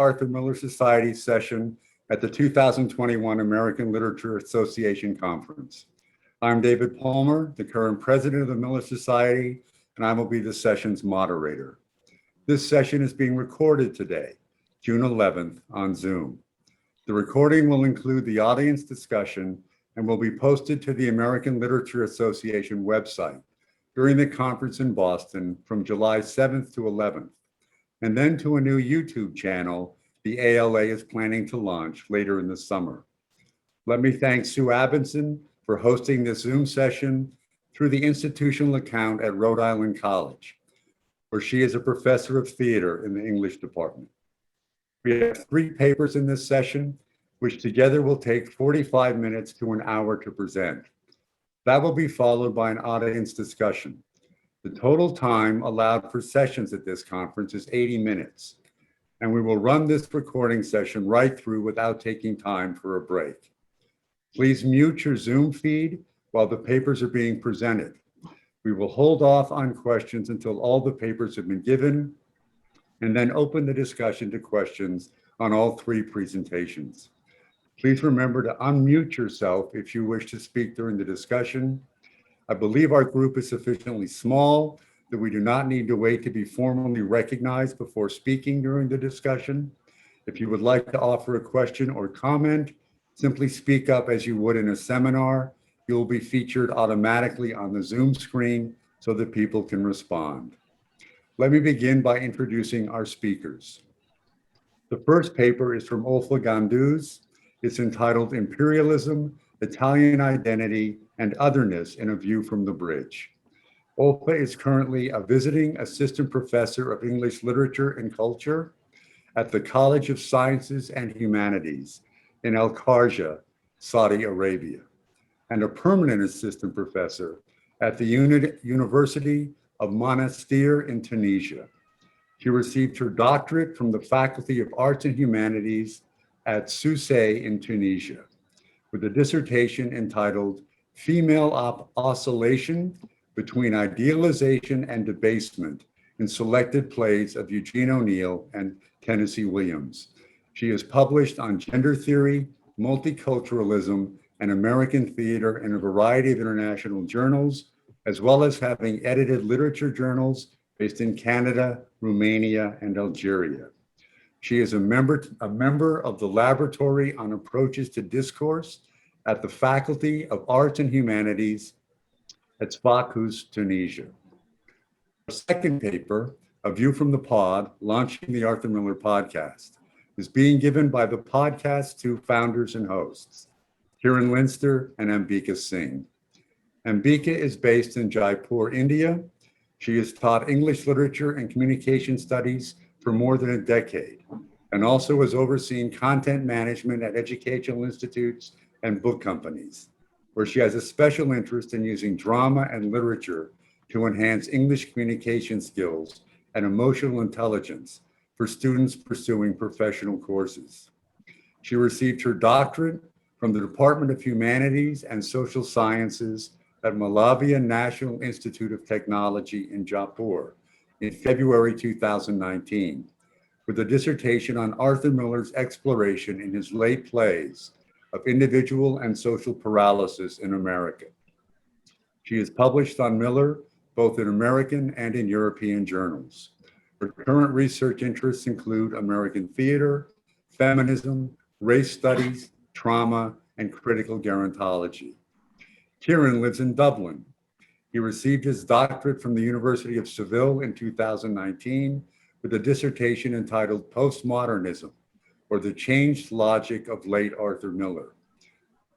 Arthur Miller Society session at the 2021 American Literature Association Conference. I'm David Palmer, the current president of the Miller Society, and I will be the session's moderator. This session is being recorded today, June 11th, on Zoom. The recording will include the audience discussion and will be posted to the American Literature Association website during the conference in Boston from July 7th to 11th, and then to a new YouTube channel the ALA is planning to launch later in the summer. Let me thank Sue Abinson for hosting this Zoom session through the institutional account at Rhode Island College, where she is a professor of theater in the English department. We have 3 papers in this session, which together will take 45 minutes to an hour to present. That will be followed by an audience discussion. The total time allowed for sessions at this conference is 80 minutes, and we will run this recording session right through without taking time for a break. Please mute your Zoom feed while the papers are being presented. We will hold off on questions until all the papers have been given, and then open the discussion to questions on all 3 presentations. Please remember to unmute yourself if you wish to speak during the discussion. I believe our group is sufficiently small that we do not need to wait to be formally recognized before speaking during the discussion. If you would like to offer a question or comment, simply speak up as you would in a seminar. You will be featured automatically on the Zoom screen so that people can respond. Let me begin by introducing our speakers. The first paper is from Olfa Gandouz. It's entitled Imperialism, Italian Identity, and Otherness in a View from the Bridge. Olfa is currently a visiting assistant professor of English literature and culture at the College of Sciences and Humanities in Al Kharja, Saudi Arabia, and a permanent assistant professor at the University of Monastir in Tunisia. She received her doctorate from the Faculty of Arts and Humanities at Sousse in Tunisia, with a dissertation entitled Female Oscillation Between Idealization and Debasement in Selected Plays of Eugene O'Neill and Tennessee Williams. She is published on gender theory, multiculturalism, and American theater in a variety of international journals, as well as having edited literature journals based in Canada, Romania, and Algeria. She is a member of the Laboratory on Approaches to Discourse at the Faculty of Arts and Humanities at Sfakhous, Tunisia. Our second paper, A View from the Pod, Launching the Arthur Miller Podcast, is being given by the podcast's 2 founders and hosts, Ciarán Linster and Ambika Singh. Ambika is based in Jaipur, India. She has taught English literature and communication studies for more than a decade, and also has overseen content management at educational institutes and book companies, where she has a special interest in using drama and literature to enhance English communication skills and emotional intelligence for students pursuing professional courses. She received her doctorate from the Department of Humanities and Social Sciences at Malavia National Institute of Technology in Jaipur in February 2019, with a dissertation on Arthur Miller's exploration in his late plays of individual and social paralysis in America. She is published on Miller, both in American and in European journals. Her current research interests include American theater, feminism, race studies, trauma, and critical gerontology. Ciarán lives in Dublin. He received his doctorate from the University of Seville in 2019 with a dissertation entitled Postmodernism, or the Changed Logic of Late Arthur Miller.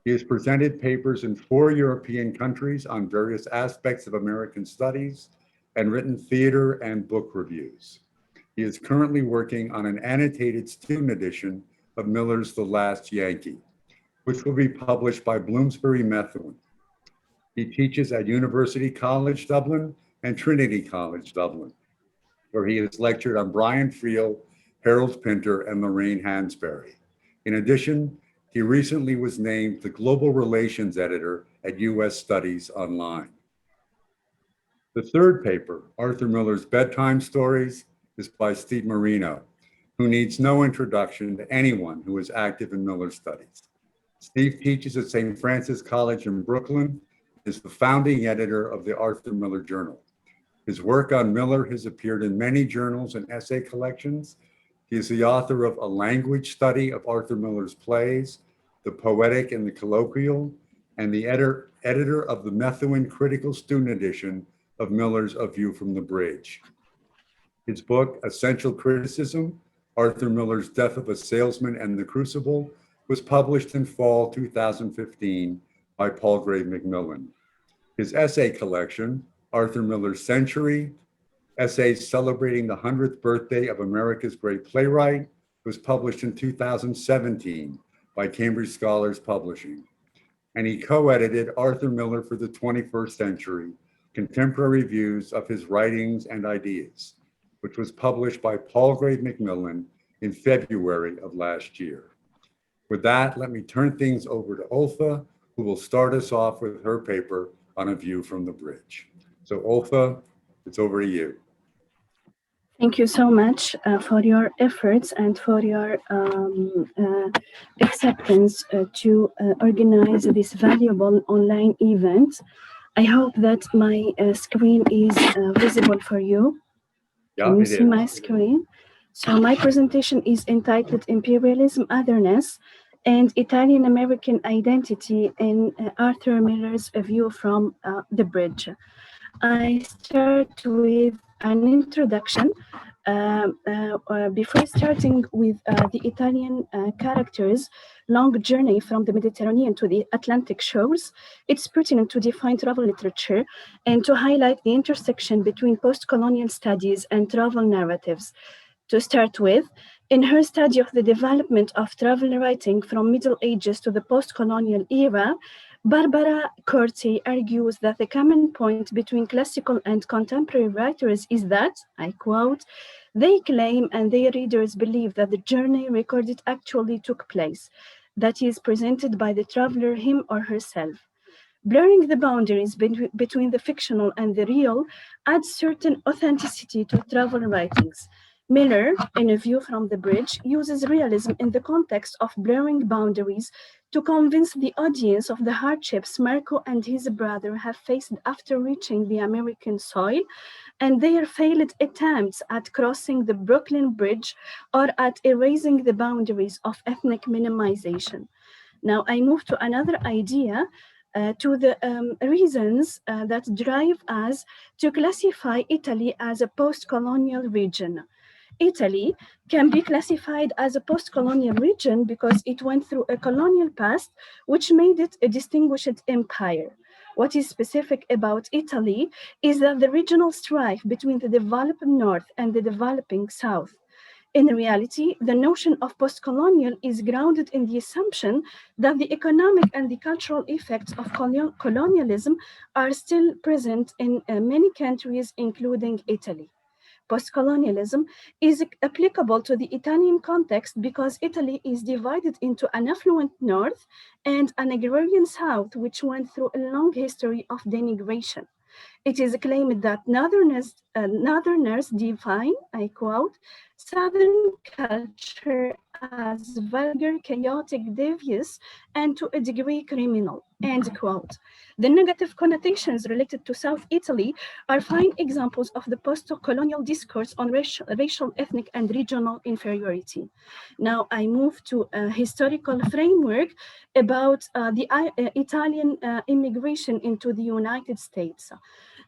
He has presented papers in 4 European countries on various aspects of American studies and written theater and book reviews. He is currently working on an annotated student edition of Miller's The Last Yankee, which will be published by Bloomsbury Methuen. He teaches at University College Dublin and Trinity College Dublin, where he has lectured on Brian Friel, Harold Pinter, and Lorraine Hansberry. In addition, he recently was named the Global Relations Editor at U.S. Studies Online. The third paper, Arthur Miller's Bedtime Stories, is by Steve Marino, who needs no introduction to anyone who is active in Miller studies. Steve teaches at St. Francis College in Brooklyn, is the founding editor of the Arthur Miller Journal. His work on Miller has appeared in many journals and essay collections. He is the author of A Language Study of Arthur Miller's Plays, The Poetic and the Colloquial, and the editor of the Methuen Critical Student Edition of Miller's A View from the Bridge. His book, Essential Criticism, Arthur Miller's Death of a Salesman and the Crucible, was published in fall 2015 by Palgrave Macmillan. His essay collection, Arthur Miller's Century, Essays Celebrating the 100th Birthday of America's Great Playwright, was published in 2017 by Cambridge Scholars Publishing. And he co-edited Arthur Miller for the 21st Century, Contemporary Views of His Writings and Ideas, which was published by Palgrave Macmillan in February of last year. With that, let me turn things over to Olfa, who will start us off with her paper on A View from the Bridge. So Olfa, it's over to you. Thank you so much for your efforts and for your acceptance to organize this valuable online event. I hope that my screen is visible for you. Yeah, Can you see my screen? So my presentation is entitled Imperialism, Otherness, and Italian-American Identity in Arthur Miller's A View from the Bridge. I start with an introduction. Before starting with the Italian characters' long journey from the Mediterranean to the Atlantic shores, it's pertinent to define travel literature and to highlight the intersection between post-colonial studies and travel narratives. To start with, in her study of the development of travel writing from Middle Ages to the post-colonial era, Barbara Corti argues that the common point between classical and contemporary writers is that, I quote, they claim and their readers believe that the journey recorded actually took place, that is presented by the traveler him or herself. Blurring the boundaries between the fictional and the real adds certain authenticity to travel writings. Miller, in A View from the Bridge, uses realism in the context of blurring boundaries to convince the audience of the hardships Marco and his brother have faced after reaching the American soil and their failed attempts at crossing the Brooklyn Bridge or at erasing the boundaries of ethnic minimization. Now I move to another idea, to the reasons that drive us to classify Italy as a post-colonial region. Italy can be classified as a post-colonial region because it went through a colonial past, which made it a distinguished empire. What is specific about Italy is that the regional strife between the developing North and the developing South. In reality, the notion of post-colonial is grounded in the assumption that the economic and the cultural effects of colonialism are still present in many countries, including Italy. Post-colonialism is applicable to the Italian context because Italy is divided into an affluent north and an agrarian south, which went through a long history of denigration. It is claimed that Northerners define, I quote, Southern culture as vulgar, chaotic, devious, and to a degree criminal, end quote. The negative connotations related to South Italy are fine examples of the post-colonial discourse on racial, ethnic, and regional inferiority. Now I move to a historical framework about the Italian immigration into the United States.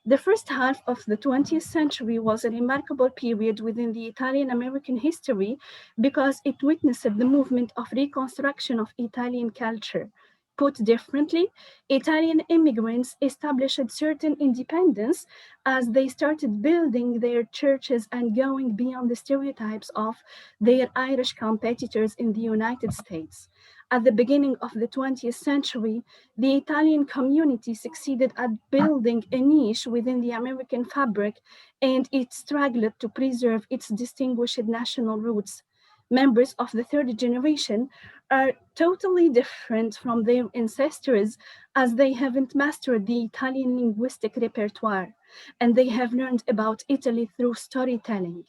The first half of the 20th century was a remarkable period within the Italian-American history because it witnessed the movement of reconstruction of Italian culture. Put differently, Italian immigrants established certain independence as they started building their churches and going beyond the stereotypes of their Irish competitors in the United States. At the beginning of the 20th century, the Italian community succeeded at building a niche within the American fabric, and it struggled to preserve its distinguished national roots. Members of the third generation are totally different from their ancestors as they haven't mastered the Italian linguistic repertoire, and they have learned about Italy through storytelling.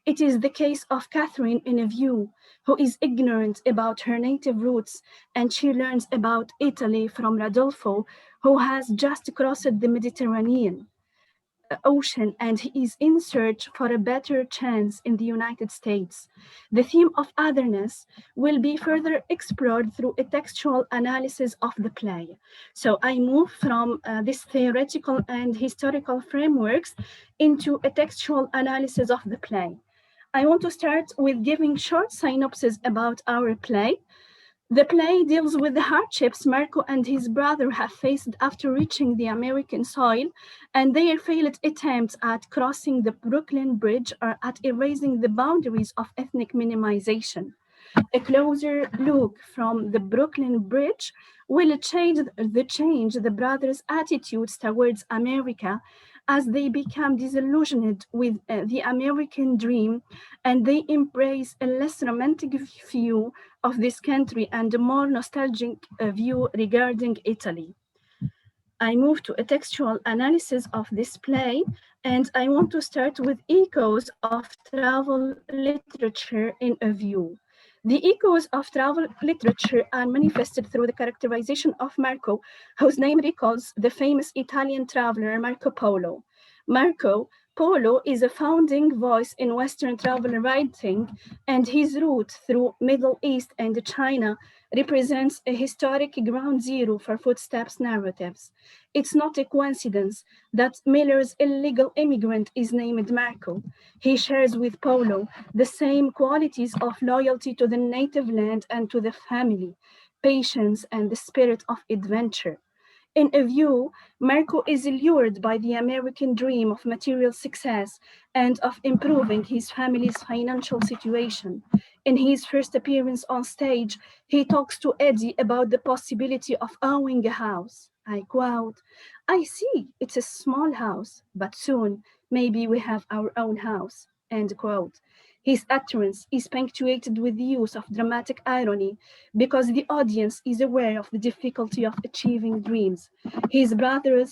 It is the case of Catherine in View, who is ignorant about her native roots, and she learns about Italy from Rodolfo, who has just crossed the Mediterranean Ocean and he is in search for a better chance in the United States. The theme of otherness will be further explored through a textual analysis of the play. So I move from this theoretical and historical frameworks into a textual analysis of the play. I want to start with giving short synopsis about our play. The play deals with the hardships Marco and his brother have faced after reaching the American soil and their failed attempts at crossing the Brooklyn Bridge or at erasing the boundaries of ethnic minimization. A closer look from the Brooklyn Bridge will change the brothers' attitudes towards America as they become disillusioned with the American dream and they embrace a less romantic view of this country and a more nostalgic view regarding Italy. I move to a textual analysis of this play, and I want to start with echoes of travel literature in a view. The echoes of travel literature are manifested through the characterization of Marco, whose name recalls the famous Italian traveler Marco Polo. Marco Polo is a founding voice in Western travel writing, and his route through Middle East and China represents a historic ground zero for footsteps narratives. It's not a coincidence that Miller's illegal immigrant is named Marco. He shares with Polo the same qualities of loyalty to the native land and to the family, patience, and the spirit of adventure. In a view, Marco is lured by the American dream of material success and of improving his family's financial situation. In his first appearance on stage, he talks to Eddie about the possibility of owning a house. I quote, "I see, it's a small house, but soon maybe we have our own house." End quote. His utterance is punctuated with the use of dramatic irony because the audience is aware of the difficulty of achieving dreams. His brother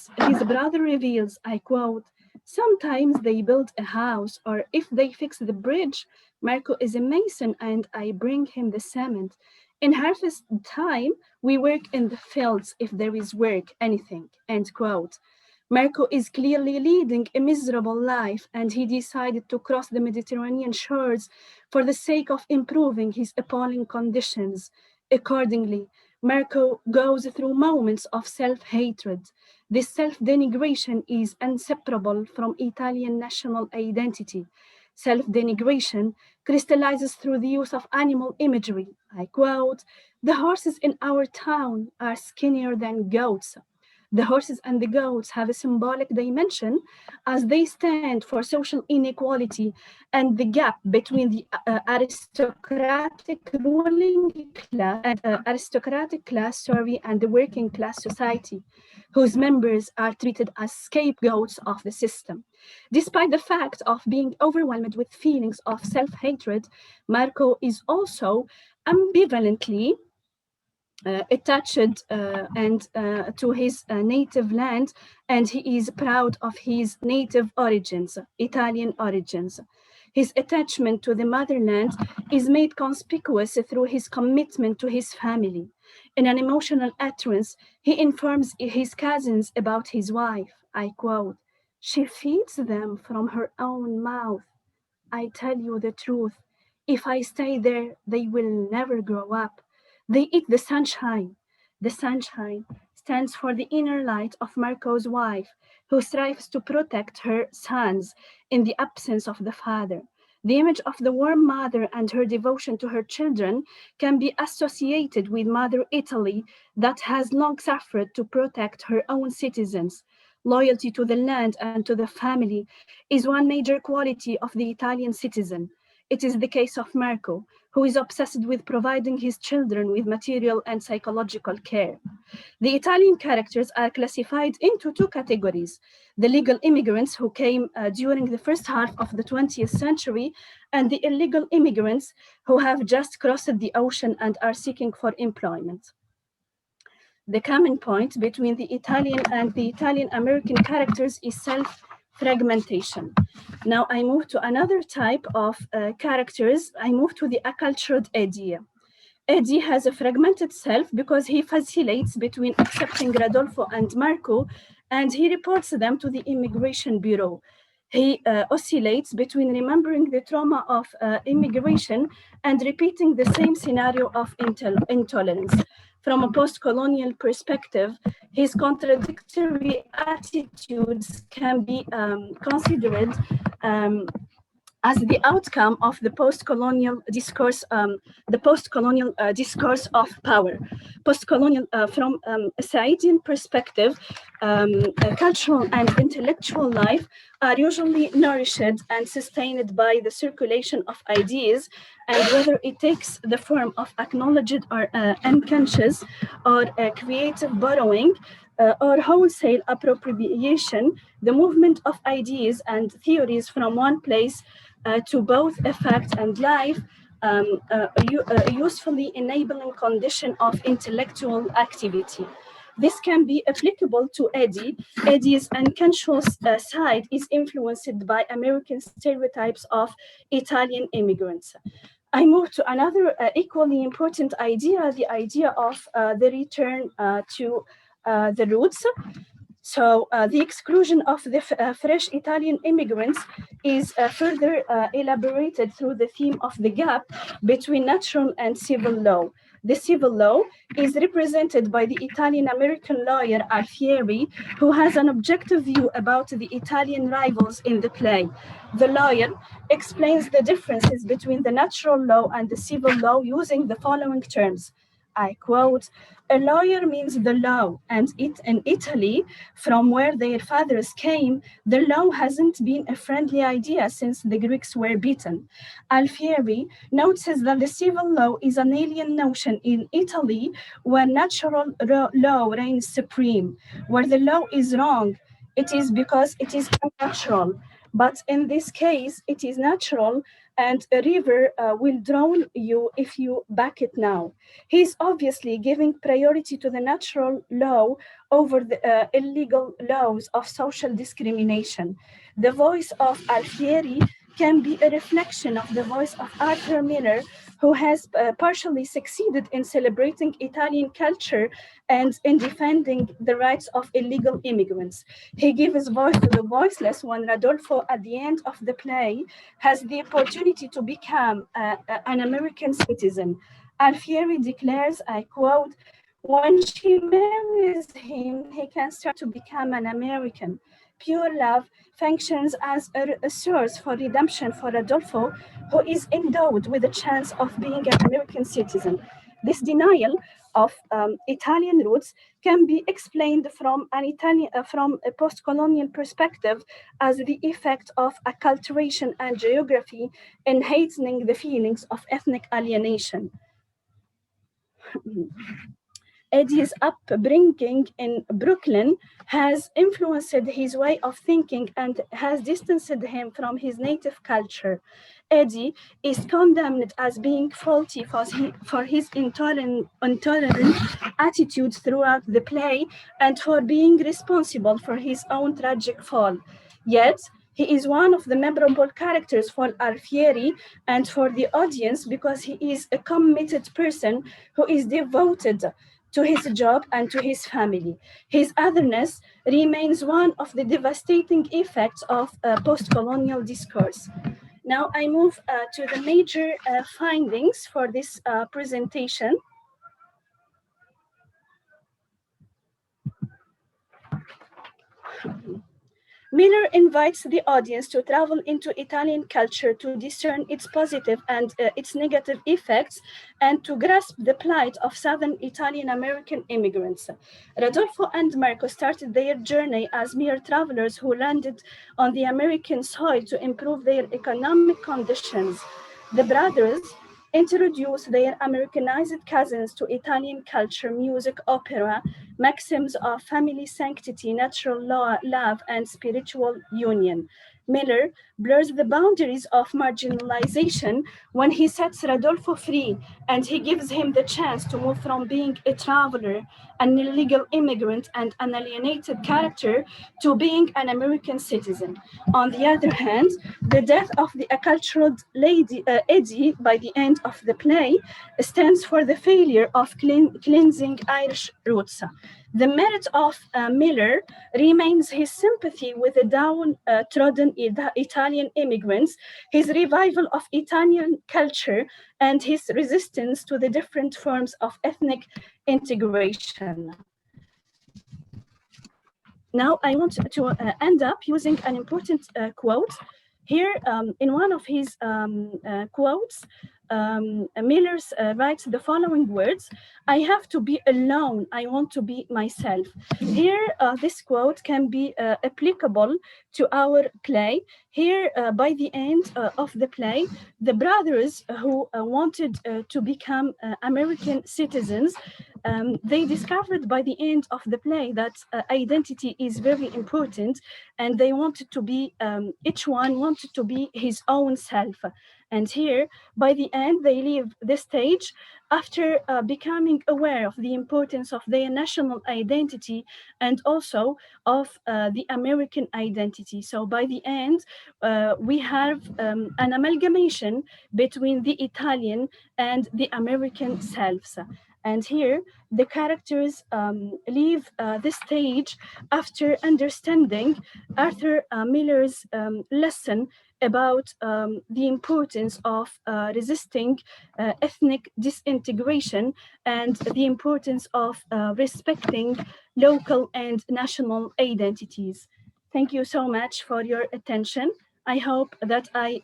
reveals, I quote, "Sometimes they build a house, or if they fix the bridge, Marco is a mason and I bring him the cement. In harvest time, we work in the fields if there is work, anything," end quote. Marco is clearly leading a miserable life and he decided to cross the Mediterranean shores for the sake of improving his appalling conditions. Accordingly, Marco goes through moments of self-hatred. This self-denigration is inseparable from Italian national identity. Self-denigration crystallizes through the use of animal imagery. I quote, "The horses in our town are skinnier than goats." The horses and the goats have a symbolic dimension as they stand for social inequality and the gap between the aristocratic ruling class and and the working class society, whose members are treated as scapegoats of the system. Despite the fact of being overwhelmed with feelings of self-hatred, Marco is also ambivalently attached to his native land, and he is proud of his native origins, Italian origins. His attachment to the motherland is made conspicuous through his commitment to his family. In an emotional utterance, he informs his cousins about his wife. I quote, "She feeds them from her own mouth. I tell you the truth. If I stay there, they will never grow up. They eat the sunshine." The sunshine stands for the inner light of Marco's wife, who strives to protect her sons in the absence of the father. The image of the warm mother and her devotion to her children can be associated with Mother Italy that has long suffered to protect her own citizens. Loyalty to the land and to the family is one major quality of the Italian citizen. It is the case of Marco, who is obsessed with providing his children with material and psychological care. The Italian characters are classified into two categories: the legal immigrants who came during the first half of the 20th century, and the illegal immigrants who have just crossed the ocean and are seeking for employment. The common point between the Italian and the Italian American characters is self fragmentation. Now I move to another type of characters. I move to the acculturated Eddie. Eddie has a fragmented self because he vacillates between accepting Rodolfo and Marco, and he reports them to the Immigration Bureau. He oscillates between remembering the trauma of immigration and repeating the same scenario of intolerance. From a post-colonial perspective, his contradictory attitudes can be considered as the outcome of the post-colonial discourse, discourse of power. Post-colonial, from a Saadian perspective, cultural and intellectual life are usually nourished and sustained by the circulation of ideas, and whether it takes the form of acknowledged or unconscious or creative borrowing, or wholesale appropriation, the movement of ideas and theories from one place to both effect and life, usefully enabling condition of intellectual activity. This can be applicable to Eddie. Eddie's unconscious side is influenced by American stereotypes of Italian immigrants. I move to another equally important idea, the idea of the return to the roots. So the exclusion of the fresh Italian immigrants is further elaborated through the theme of the gap between natural and civil law. The civil law is represented by the Italian-American lawyer Alfieri, who has an objective view about the Italian rivals in the play. The lawyer explains the differences between the natural law and the civil law using the following terms. I quote, "A lawyer means the law, and in Italy, from where their fathers came, the law hasn't been a friendly idea since the Greeks were beaten." Alfieri notices that the civil law is an alien notion in Italy, where natural law reigns supreme. Where the law is wrong, it is because it is unnatural. But in this case, it is natural, and a river will drown you if you back it now. He's obviously giving priority to the natural law over the illegal laws of social discrimination. The voice of Alfieri can be a reflection of the voice of Arthur Miller, who has partially succeeded in celebrating Italian culture and in defending the rights of illegal immigrants. He gives voice to the voiceless when Rodolfo, at the end of the play, has the opportunity to become an American citizen. Alfieri declares, I quote, "When she marries him, he can start to become an American. Pure love functions as a source for redemption for Rodolfo, who is endowed with a chance of being an American citizen." This denial of Italian roots can be explained from from a post-colonial perspective as the effect of acculturation and geography in heightening the feelings of ethnic alienation. Eddie's upbringing in Brooklyn has influenced his way of thinking and has distanced him from his native culture. Eddie is condemned as being faulty for his intolerant attitudes throughout the play and for being responsible for his own tragic fall. Yet, he is one of the memorable characters for Alfieri and for the audience because he is a committed person who is devoted to his job and to his family. His otherness remains one of the devastating effects of post-colonial discourse. Now I move to the major findings for this presentation. Miller invites the audience to travel into Italian culture to discern its positive and its negative effects and to grasp the plight of Southern Italian American immigrants. Rodolfo and Marco started their journey as mere travelers who landed on the American soil to improve their economic conditions. The brothers introduced their Americanized cousins to Italian culture, music, opera, maxims of family sanctity, natural law, love, and spiritual union. Miller blurs the boundaries of marginalization when he sets Rodolfo free and he gives him the chance to move from being a traveler, an illegal immigrant, and an alienated character to being an American citizen. On the other hand, the death of the acculturated lady Eddie by the end of the play stands for the failure of cleansing Irish roots. The merit of Miller remains his sympathy with the downtrodden Italian immigrants, his revival of Italian culture, and his resistance to the different forms of ethnic integration. Now, I want to end up using an important quote. Here, in one of his quotes, Miller writes the following words: "I have to be alone. I want to be myself." Here, this quote can be applicable to our play. Here, by the end of the play, the brothers who wanted to become American citizens, they discovered by the end of the play that identity is very important, and they wanted to be, each one wanted to be his own self. And here, by the end, they leave the stage after becoming aware of the importance of their national identity and also of the American identity. So by the end, we have an amalgamation between the Italian and the American selves. And here, the characters leave the stage after understanding Arthur Miller's lesson about the importance of resisting ethnic disintegration and the importance of respecting local and national identities. Thank you so much for your attention. I hope that I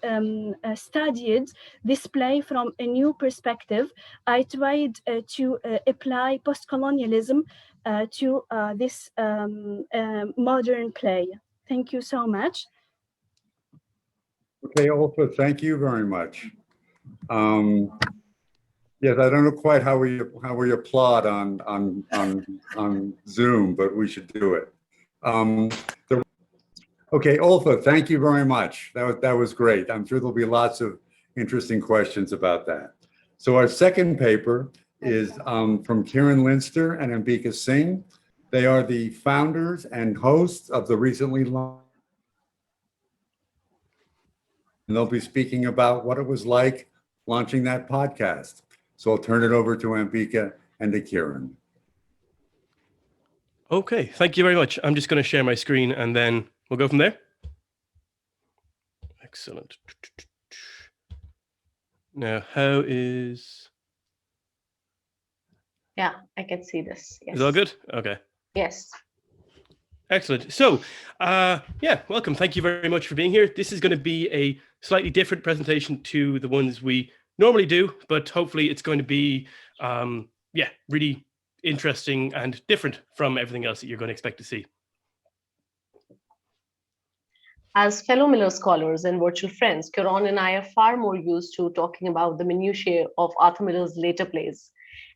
studied this play from a new perspective. I tried to apply post-colonialism to this modern play. Thank you so much. Okay, Olfa, thank you very much. Yes, I don't know quite how we applaud on Zoom, but we should do it. Okay, Olfa, thank you very much. That was great. I'm sure there'll be lots of interesting questions about that. So our second paper is from Ciarán Linster and Ambika Singh. They are the founders and hosts of the recently launched, and they'll be speaking about what it was like launching that podcast. So I'll turn it over to Ambika and to Ciarán. Okay, thank you very much. I'm just going to share my screen and then we'll go from there. Excellent. Now, how is... Yeah, I can see this. Yes. Is all good? Okay. Yes. Excellent. So, yeah, welcome. Thank you very much for being here. This is going to be a slightly different presentation to the ones we normally do, but hopefully it's going to be, yeah, really interesting and different from everything else that you're going to expect to see. As fellow Miller scholars and virtual friends, Ciarán and I are far more used to talking about the minutiae of Arthur Miller's later plays,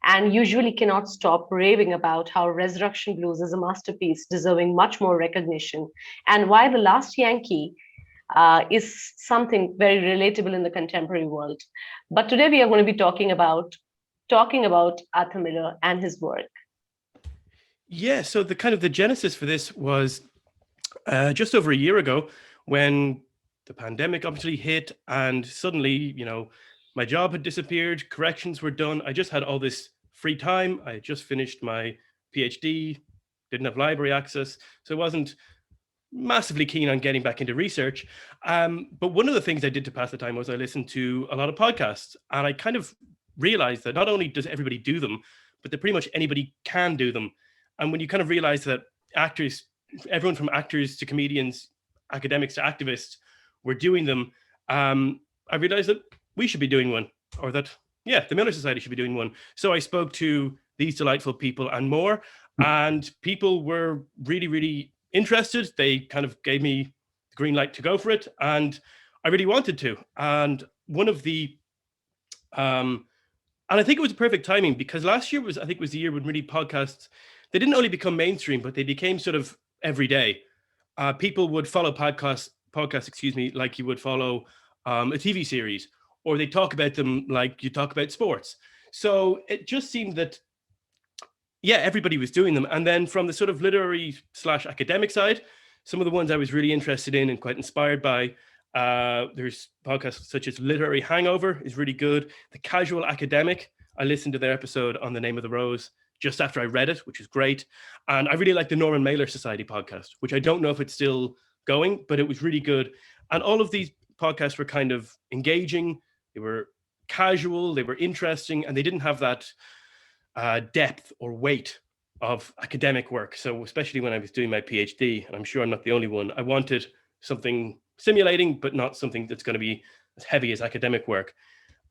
and usually cannot stop raving about how Resurrection Blues is a masterpiece deserving much more recognition, and why The Last Yankee is something very relatable in the contemporary world. But today we are going to be talking about Arthur Miller and his work. Yeah, so the genesis for this was just over a year ago when the pandemic obviously hit, and suddenly, you know, my job had disappeared, corrections were done. I just had all this free time. I had just finished my PhD, didn't have library access, so I wasn't massively keen on getting back into research. But one of the things I did to pass the time was I listened to a lot of podcasts, and I kind of realized that not only does everybody do them, but that pretty much anybody can do them. And when you kind of realize that actors, everyone from actors to comedians, academics to activists, were doing them, I realized that we should be doing one, or that, yeah, the Miller Society should be doing one. So I spoke to these delightful people and more, and people were really, really interested. They kind of gave me the green light to go for it, and I really wanted to. And one of the, and I think it was perfect timing, because last year was, I think, was the year when really podcasts, they didn't only become mainstream, but they became sort of every day. People would follow podcasts podcasts, like you would follow a TV series, or they talk about them like you talk about sports. So it just seemed that, yeah, everybody was doing them. And then from the sort of literary/academic side, some of the ones I was really interested in and quite inspired by, there's podcasts such as Literary Hangover is really good. The Casual Academic, I listened to their episode on The Name of the Rose just after I read it, which is great. And I really like the Norman Mailer Society podcast, which I don't know if it's still going, but it was really good. And all of these podcasts were kind of engaging. They were casual, they were interesting, and they didn't have that depth or weight of academic work. So especially when I was doing my PhD, and I'm sure I'm not the only one, I wanted something stimulating, but not something that's going to be as heavy as academic work.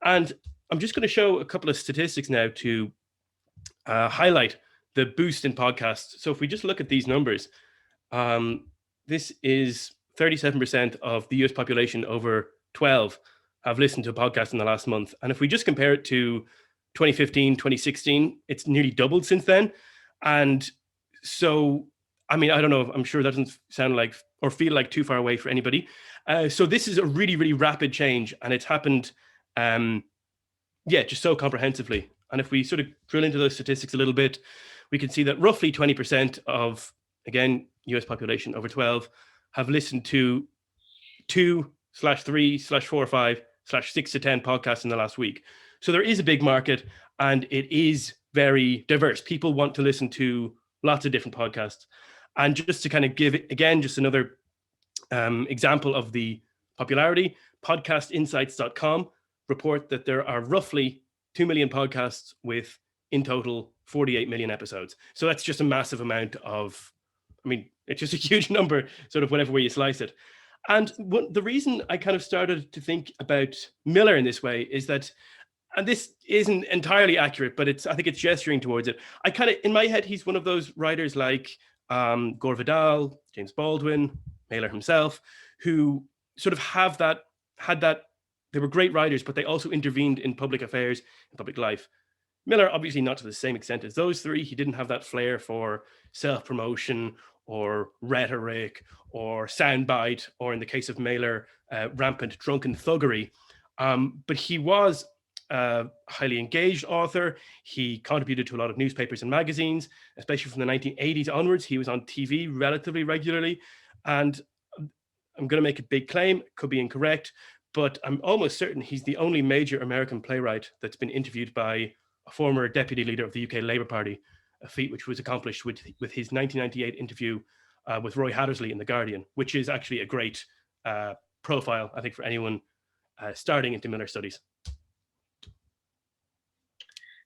And I'm just going to show a couple of statistics now to highlight the boost in podcasts. So if we just look at these numbers, this is 37% of the US population over 12 have listened to a podcast in the last month. And if we just compare it to 2015, 2016, it's nearly doubled since then. And so, I mean, I don't know, I'm sure that doesn't sound like or feel like too far away for anybody. So this is a really, really rapid change, and it's happened, just so comprehensively. And if we sort of drill into those statistics a little bit, we can see that roughly 20% of, again, US population over 12 have listened to 2/3/4/5/6 to 10 podcasts in the last week. So there is a big market, and it is very diverse. People want to listen to lots of different podcasts. And just to kind of give, again, just another example of the popularity, podcastinsights.com report that there are roughly 2 million podcasts with, in total, 48 million episodes. So that's just a massive amount of, I mean, it's just a huge number, sort of whatever way you slice it. And the reason I kind of started to think about Miller in this way is that, and this isn't entirely accurate, but I think it's gesturing towards it. I kind of, in my head, he's one of those writers like Gore Vidal, James Baldwin, Mailer himself, who sort of they were great writers, but they also intervened in public affairs and public life. Miller, obviously not to the same extent as those three. He didn't have that flair for self-promotion or rhetoric or soundbite, or in the case of Mailer, rampant drunken thuggery. But he was a highly engaged author. He contributed to a lot of newspapers and magazines, especially from the 1980s onwards. He was on TV relatively regularly. And I'm going to make a big claim, could be incorrect, but I'm almost certain he's the only major American playwright that's been interviewed by a former deputy leader of the UK Labour Party, a feat which was accomplished with his 1998 interview with Roy Hattersley in The Guardian, which is actually a great profile, I think, for anyone starting into Miller studies.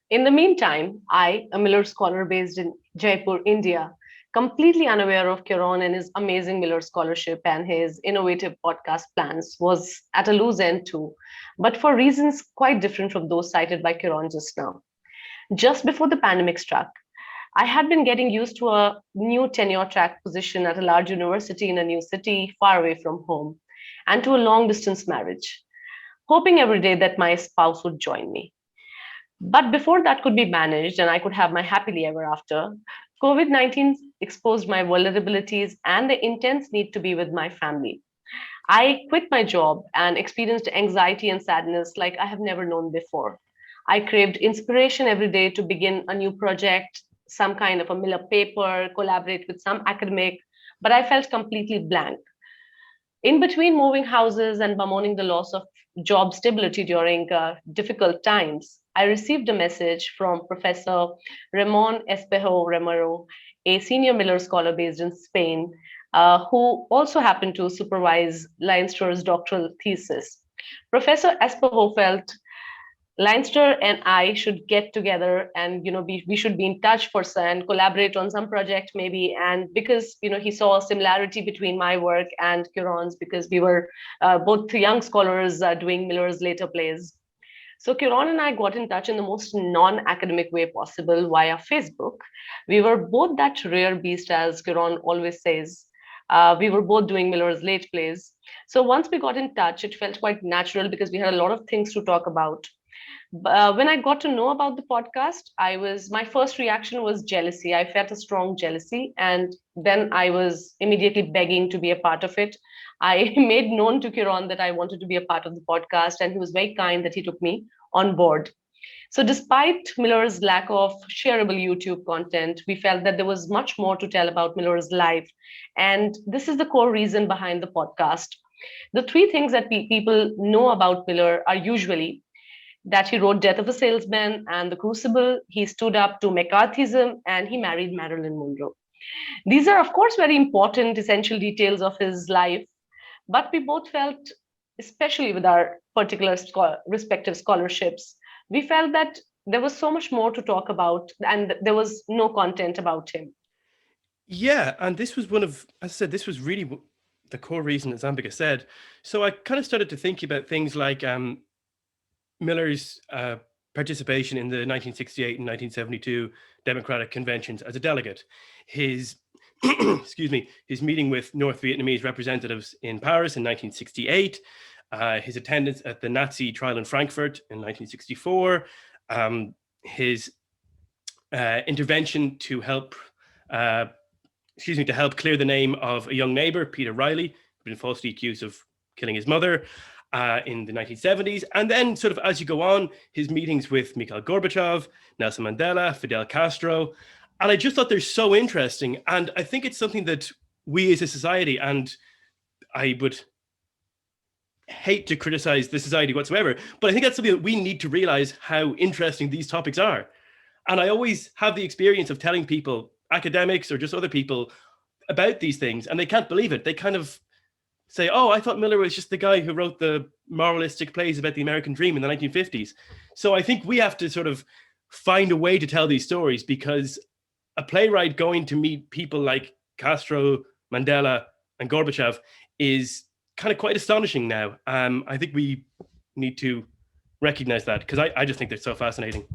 In the meantime, I, a Miller scholar based in Jaipur, India, completely unaware of Ciarán and his amazing Miller scholarship and his innovative podcast plans, was at a loose end too, but for reasons quite different from those cited by Ciarán just now. Just before the pandemic struck, I had been getting used to a new tenure track position at a large university in a new city far away from home, and to a long distance marriage, hoping every day that my spouse would join me. But before that could be managed and I could have my happily ever after, COVID-19 exposed my vulnerabilities and the intense need to be with my family. I quit my job and experienced anxiety and sadness like I have never known before. I craved inspiration every day to begin a new project, some kind of a Miller paper, collaborate with some academic, but I felt completely blank. In between moving houses and bemoaning the loss of job stability during difficult times, I received a message from Professor Ramon Espejo Romero, a senior Miller scholar based in Spain, who also happened to supervise Leinster's doctoral thesis. Professor Espejo felt Leinster and I should get together and we should be in touch for and collaborate on some project maybe. And because he saw a similarity between my work and Ciarán's, because we were both young scholars doing Miller's later plays. So Ciarán and I got in touch in the most non-academic way possible via Facebook. We were both that rare beast, as Ciarán always says. We were both doing Miller's late plays. So once we got in touch, it felt quite natural because we had a lot of things to talk about. When I got to know about the podcast, my first reaction was jealousy. I felt a strong jealousy, and then I was immediately begging to be a part of it. I made known to Ciarán that I wanted to be a part of the podcast, and he was very kind that he took me on board. So, despite Miller's lack of shareable YouTube content, we felt that there was much more to tell about Miller's life. And this is the core reason behind the podcast. The three things that people know about Miller are usually that he wrote Death of a Salesman and The Crucible, he stood up to McCarthyism, and he married Marilyn Monroe. These are, of course, very important, essential details of his life, but we both felt, especially with our particular respective scholarships, we felt that there was so much more to talk about, and there was no content about him. Yeah, and this was as I said, this was really the core reason, as Ambika said. So I kind of started to think about things like Miller's participation in the 1968 and 1972 Democratic conventions as a delegate, his excuse me, his meeting with North Vietnamese representatives in Paris in 1968, his attendance at the Nazi trial in Frankfurt in 1964, his intervention to help clear the name of a young neighbor, Peter Riley, who'd been falsely accused of killing his mother in the 1970s. And then sort of as you go on, his meetings with Mikhail Gorbachev, Nelson Mandela, Fidel Castro. And I just thought they're so interesting. And I think it's something that we as a society, and I would hate to criticize the society whatsoever, but I think that's something that we need to realize how interesting these topics are. And I always have the experience of telling people, academics or just other people, about these things, and they can't believe it. They kind of say, oh, I thought Miller was just the guy who wrote the moralistic plays about the American dream in the 1950s. So I think we have to sort of find a way to tell these stories, because a playwright going to meet people like Castro, Mandela, and Gorbachev is kind of quite astonishing now. I think we need to recognize that, because I just think they're so fascinating.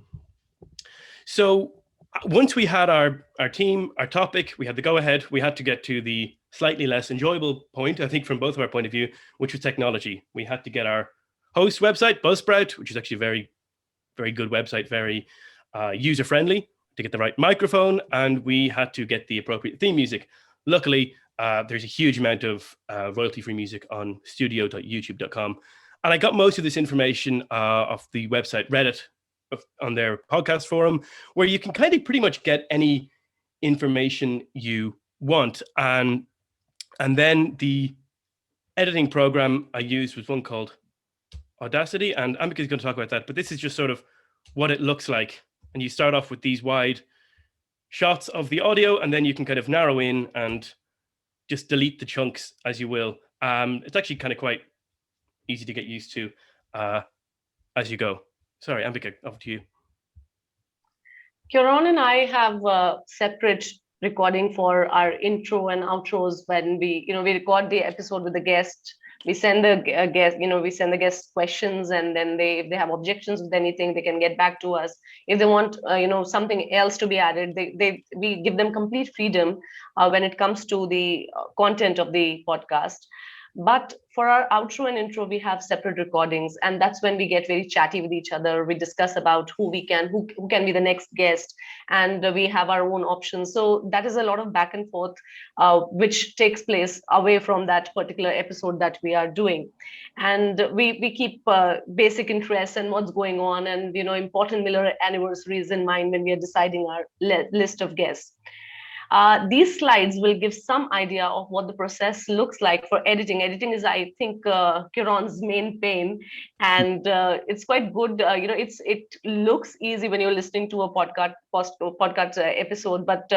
So once we had our team, our topic, we had the go-ahead, we had to get to the slightly less enjoyable point, I think, from both of our point of view, which was technology. We had to get our host website, Buzzsprout, which is actually a very, very good website, very user-friendly, to get the right microphone, and we had to get the appropriate theme music. Luckily, there's a huge amount of royalty-free music on studio.youtube.com. And I got most of this information off the website Reddit, on their podcast forum, where you can kind of pretty much get any information you want. And then the editing program I used was one called Audacity, and Ambika is going to talk about that, but this is just sort of what it looks like. And you start off with these wide shots of the audio, and then you can kind of narrow in and just delete the chunks as you will. It's actually kind of quite easy to get used to as you go. Sorry, Ambika, over to you. Ciarán and I have a separate recording for our intro and outros. When we record the episode with the guest, we send the guest questions, and then if they have objections with anything, they can get back to us. If they want something else to be added, we give them complete freedom when it comes to the content of the podcast. But for our outro and intro, we have separate recordings, and that's when we get very chatty with each other. We discuss about who can be the next guest, and we have our own options. So that is a lot of back and forth, which takes place away from that particular episode that we are doing. And we keep basic interests and what's going on, and important Miller anniversaries in mind when we are deciding our list of guests. These slides will give some idea of what the process looks like for editing. Editing is, I think, Ciarán's main pain, and it's quite good. It looks easy when you're listening to a podcast episode, but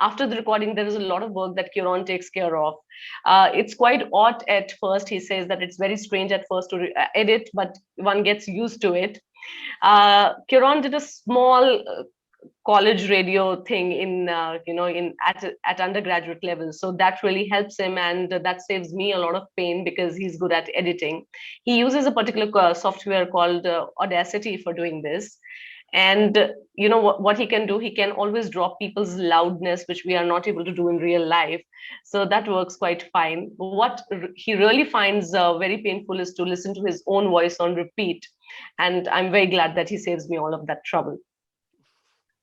after the recording, there is a lot of work that Ciarán takes care of. It's quite odd at first. He says that it's very strange at first to edit, but one gets used to it. Ciarán did a small college radio thing at undergraduate level, so that really helps him, and that saves me a lot of pain because he's good at editing. He uses a particular software called Audacity for doing this, And what he can do, he can always drop people's loudness, which we are not able to do in real life. So that works quite fine. What he really finds very painful is to listen to his own voice on repeat. And I'm very glad that he saves me all of that trouble.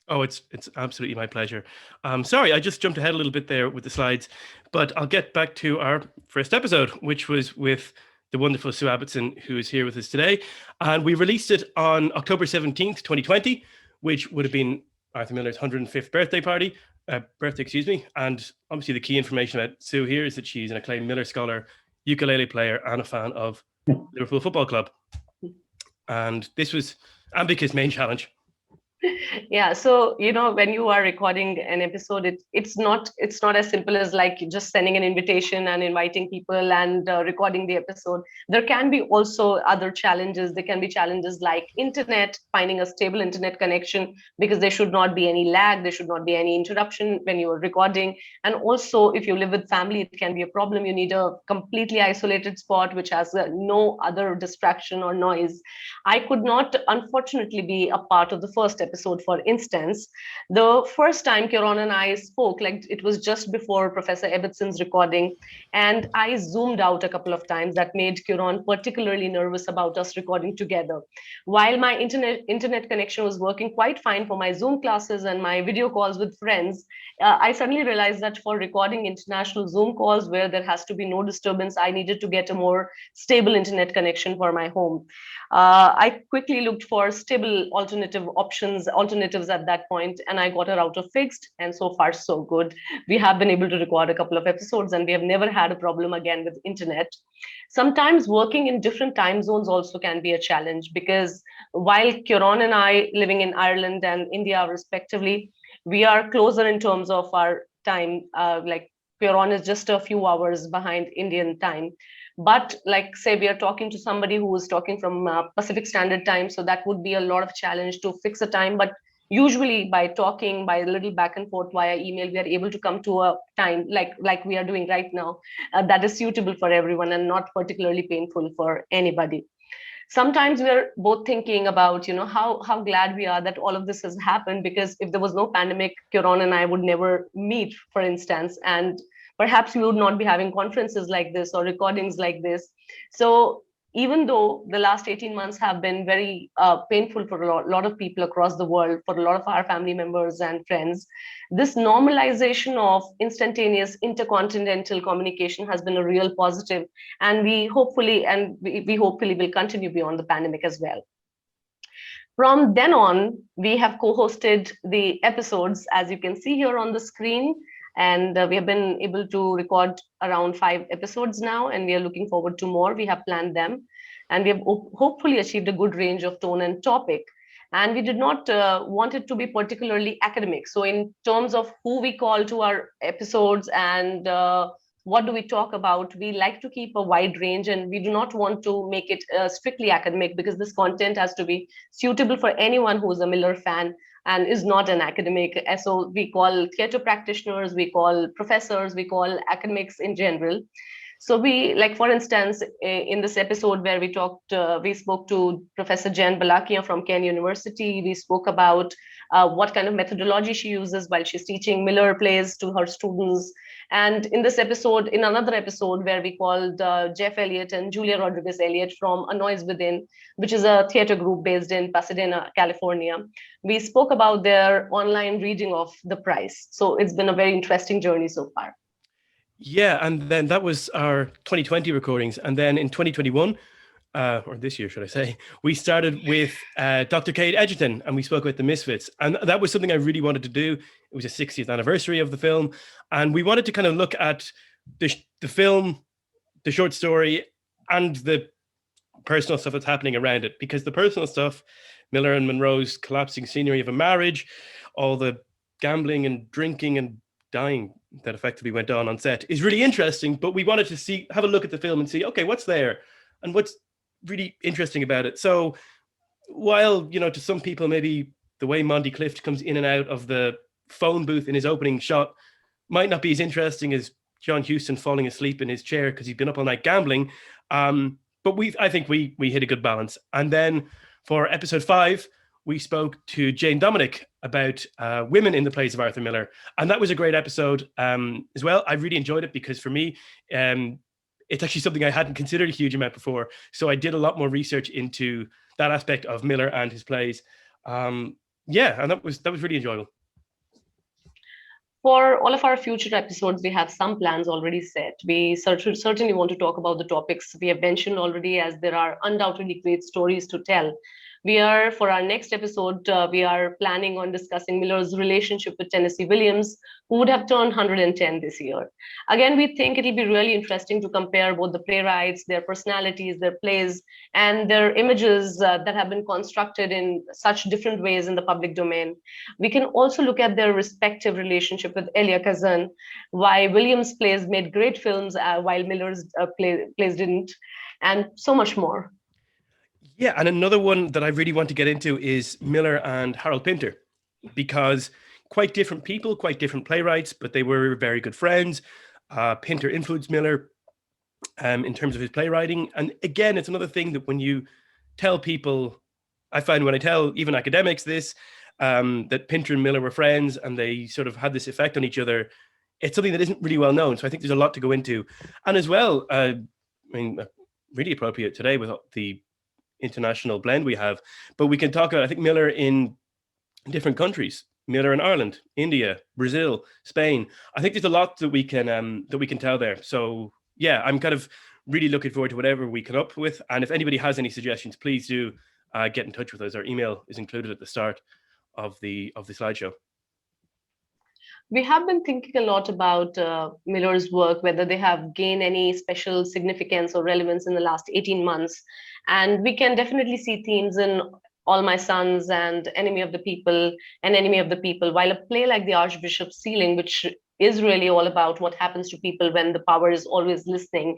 Oh, it's absolutely my pleasure. Sorry, I just jumped ahead a little bit there with the slides, but I'll get back to our first episode, which was with the wonderful Sue Abbottson, who is here with us today. And we released it on October 17th, 2020, which would have been Arthur Miller's 105th birthday, excuse me. And obviously the key information about Sue here is that she's an acclaimed Miller scholar, ukulele player, and a fan of Liverpool Football Club. And this was Ambika's main challenge. Yeah, so when you are recording an episode, it's not as simple as like just sending an invitation and inviting people and recording the episode. There can be also other challenges. There can be challenges like internet, finding a stable internet connection, because there should not be any lag, there should not be any interruption when you are recording. And also, if you live with family, it can be a problem. You need a completely isolated spot which has no other distraction or noise. I could not, unfortunately, be a part of the first episode. For instance, the first time Ciarán and I spoke, like it was just before Professor Ebbetson's recording, and I zoomed out a couple of times. That made Ciarán particularly nervous about us recording together. While my internet connection was working quite fine for my Zoom classes and my video calls with friends, I suddenly realized that for recording international Zoom calls where there has to be no disturbance, I needed to get a more stable internet connection for my home. I quickly looked for stable alternatives at that point, and I got a router fixed, and so far so good. We have been able to record a couple of episodes, and we have never had a problem again with internet. Sometimes working in different time zones also can be a challenge, because while Ciarán and I living in Ireland and India respectively, we are closer in terms of our time. Like Ciarán is just a few hours behind Indian time. But like, say, we are talking to somebody who is talking from Pacific Standard Time, so that would be a lot of challenge to fix a time. But usually by talking, by a little back and forth via email, we are able to come to a time like we are doing right now that is suitable for everyone and not particularly painful for anybody. Sometimes we're both thinking about, how glad we are that all of this has happened, because if there was no pandemic, Ciarán and I would never meet, for instance, and perhaps we would not be having conferences like this or recordings like this. So even though the last 18 months have been very painful for a lot of people across the world, for a lot of our family members and friends, this normalization of instantaneous intercontinental communication has been a real positive, and we hopefully will continue beyond the pandemic as well. From then on, we have co-hosted the episodes, as you can see here on the screen. And we have been able to record around 5 episodes now, and we are looking forward to more. We have planned them, and we have hopefully achieved a good range of tone and topic. And we did not want it to be particularly academic. So in terms of who we call to our episodes and what do we talk about, we like to keep a wide range, and we do not want to make it strictly academic, because this content has to be suitable for anyone who is a Miller fan and is not an academic. So we call theater practitioners, we call professors, we call academics in general. So we, like, for instance, in this episode where we spoke to Professor Jen Balakia from Ken University. We spoke about what kind of methodology she uses while she's teaching Miller plays to her students. And in another episode where we called Jeff Elliott and Julia Rodriguez Elliott from A Noise Within, which is a theater group based in Pasadena, California, we spoke about their online reading of The Price. So it's been a very interesting journey so far. Yeah, and then that was our 2020 recordings. And then in 2021, or this year, should I say, we started with Dr. Kate Edgerton, and we spoke about the Misfits. And that was something I really wanted to do. It was a 60th anniversary of the film. And we wanted to kind of look at the film, the short story, and the personal stuff that's happening around it. Because the personal stuff, Miller and Monroe's collapsing scenery of a marriage, all the gambling and drinking and dying that effectively went on set, is really interesting. But we wanted to have a look at the film and see, okay, what's there and what's really interesting about it. So while, to some people, maybe the way Monty Clift comes in and out of the phone booth in his opening shot might not be as interesting as John Huston falling asleep in his chair because he'd been up all night gambling. But I think we hit a good balance. And then for episode 5, we spoke to Jane Dominic about women in the plays of Arthur Miller. And that was a great episode as well. I really enjoyed it because for me, it's actually something I hadn't considered a huge amount before. So I did a lot more research into that aspect of Miller and his plays. Yeah, and that was really enjoyable. For all of our future episodes, we have some plans already set. We certainly want to talk about the topics we have mentioned already, as there are undoubtedly great stories to tell. For our next episode, we are planning on discussing Miller's relationship with Tennessee Williams, who would have turned 110 this year. Again, we think it'll be really interesting to compare both the playwrights, their personalities, their plays, and their images that have been constructed in such different ways in the public domain. We can also look at their respective relationship with Elia Kazan, why Williams' plays made great films while Miller's plays didn't, and so much more. Yeah, and another one that I really want to get into is Miller and Harold Pinter, because quite different people, quite different playwrights, but they were very good friends. Pinter influenced Miller in terms of his playwriting. And again, it's another thing that when you tell people, I find when I tell even academics this, that Pinter and Miller were friends and they sort of had this effect on each other, it's something that isn't really well known. So I think there's a lot to go into. And as well, I mean, really appropriate today with the international blend we have, but we can talk about, I think, Miller in different countries, Miller in Ireland, India, Brazil, Spain. I think there's a lot that we can tell there. So yeah, I'm kind of really looking forward to whatever we come up with. And if anybody has any suggestions, please do get in touch with us. Our email is included at the start of the slideshow. We have been thinking a lot about Miller's work, whether they have gained any special significance or relevance in the last 18 months. And we can definitely see themes in All My Sons and Enemy of the People, while a play like The Archbishop's Ceiling, which is really all about what happens to people when the power is always listening,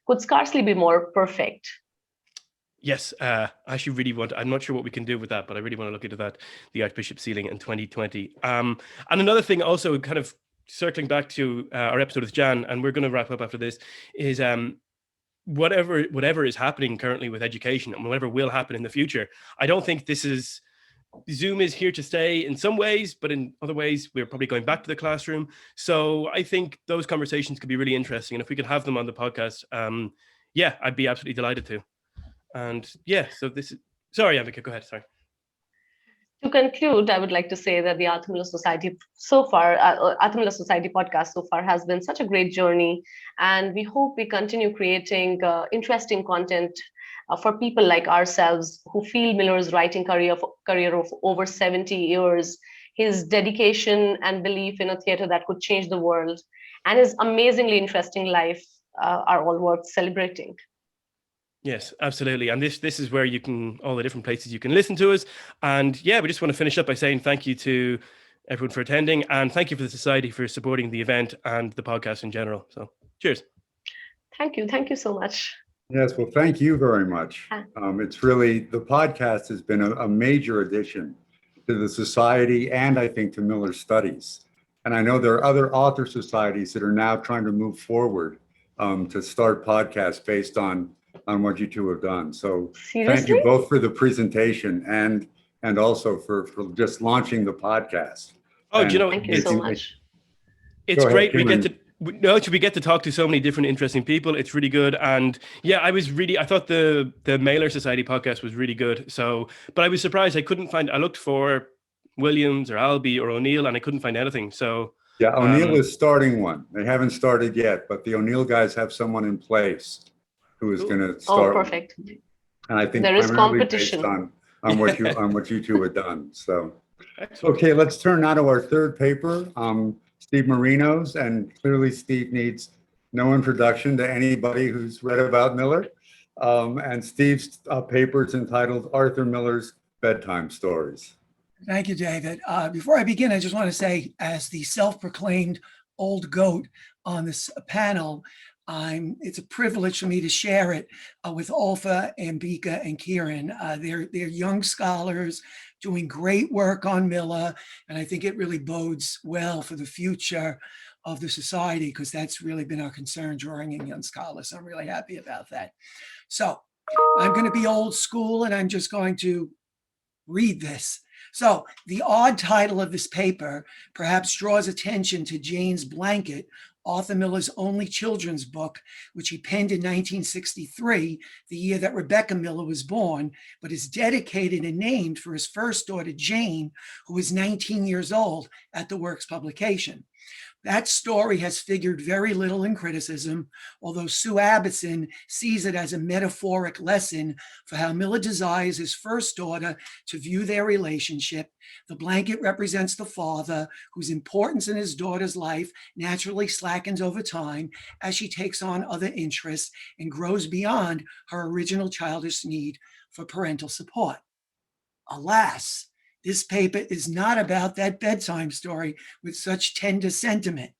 could scarcely be more perfect. Yes, I actually really I'm not sure what we can do with that, but I really want to look into that, The Archbishop's Ceiling in 2020. And another thing also, kind of circling back to our episode with Jan, and we're going to wrap up after this, is whatever is happening currently with education and whatever will happen in the future, I don't think Zoom is here to stay in some ways, but in other ways, we're probably going back to the classroom. So I think those conversations could be really interesting. And if we could have them on the podcast, yeah, I'd be absolutely delighted to. And yeah, so sorry, Ambika, go ahead, sorry. To conclude, I would like to say that the Arthur Miller Society podcast so far has been such a great journey, and we hope we continue creating interesting content for people like ourselves who feel Miller's writing career of over 70 years, his dedication and belief in a theater that could change the world, and his amazingly interesting life are all worth celebrating. Yes, absolutely. And this is where all the different places you can listen to us. And yeah, we just want to finish up by saying thank you to everyone for attending, and thank you for the Society for supporting the event and the podcast in general. So cheers. Thank you so much. Yes, well, thank you very much. It's really, the podcast has been a major addition to the Society and I think to Miller Studies. And I know there are other author societies that are now trying to move forward to start podcasts based on what you two have done. So Seriously? Thank you both for the presentation and also for just launching the podcast. Oh, do you know, thank you so much. It's great. We get to talk to so many different interesting people. It's really good. And yeah, I thought the Mailer Society podcast was really good. So, but I was surprised I looked for Williams or Albee or O'Neill and I couldn't find anything. So yeah, O'Neill is starting one. They haven't started yet, but the O'Neill guys have someone in place who is going to start. Oh, perfect. And I think there is competition on what you two have done. So, okay, let's turn now to our third paper, Steve Marino's, and clearly Steve needs no introduction to anybody who's read about Miller. And Steve's paper is entitled Arthur Miller's Bedtime Stories. Thank you, David. Before I begin, I just want to say, as the self-proclaimed old goat on this panel, it's a privilege for me to share it with Olfa, Ambika, and Ciarán. They're young scholars doing great work on Miller, and I think it really bodes well for the future of the society, because that's really been our concern, drawing in young scholars. So I'm really happy about that. So I'm going to be old school, and I'm just going to read this. So the odd title of this paper perhaps draws attention to Jane's Blanket, Arthur Miller's only children's book, which he penned in 1963, the year that Rebecca Miller was born, but is dedicated and named for his first daughter, Jane, who was 19 years old at the work's publication. That story has figured very little in criticism, although Sue Abbotson sees it as a metaphoric lesson for how Miller desires his first daughter to view their relationship. The blanket represents the father, whose importance in his daughter's life naturally slackens over time as she takes on other interests and grows beyond her original childish need for parental support. Alas, this paper is not about that bedtime story with such tender sentiment.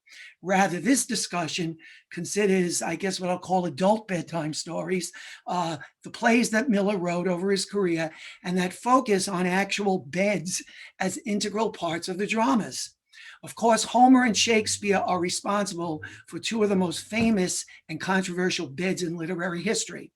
Rather, this discussion considers, I guess, what I'll call adult bedtime stories, the plays that Miller wrote over his career, and that focus on actual beds as integral parts of the dramas. Of course, Homer and Shakespeare are responsible for two of the most famous and controversial beds in literary history.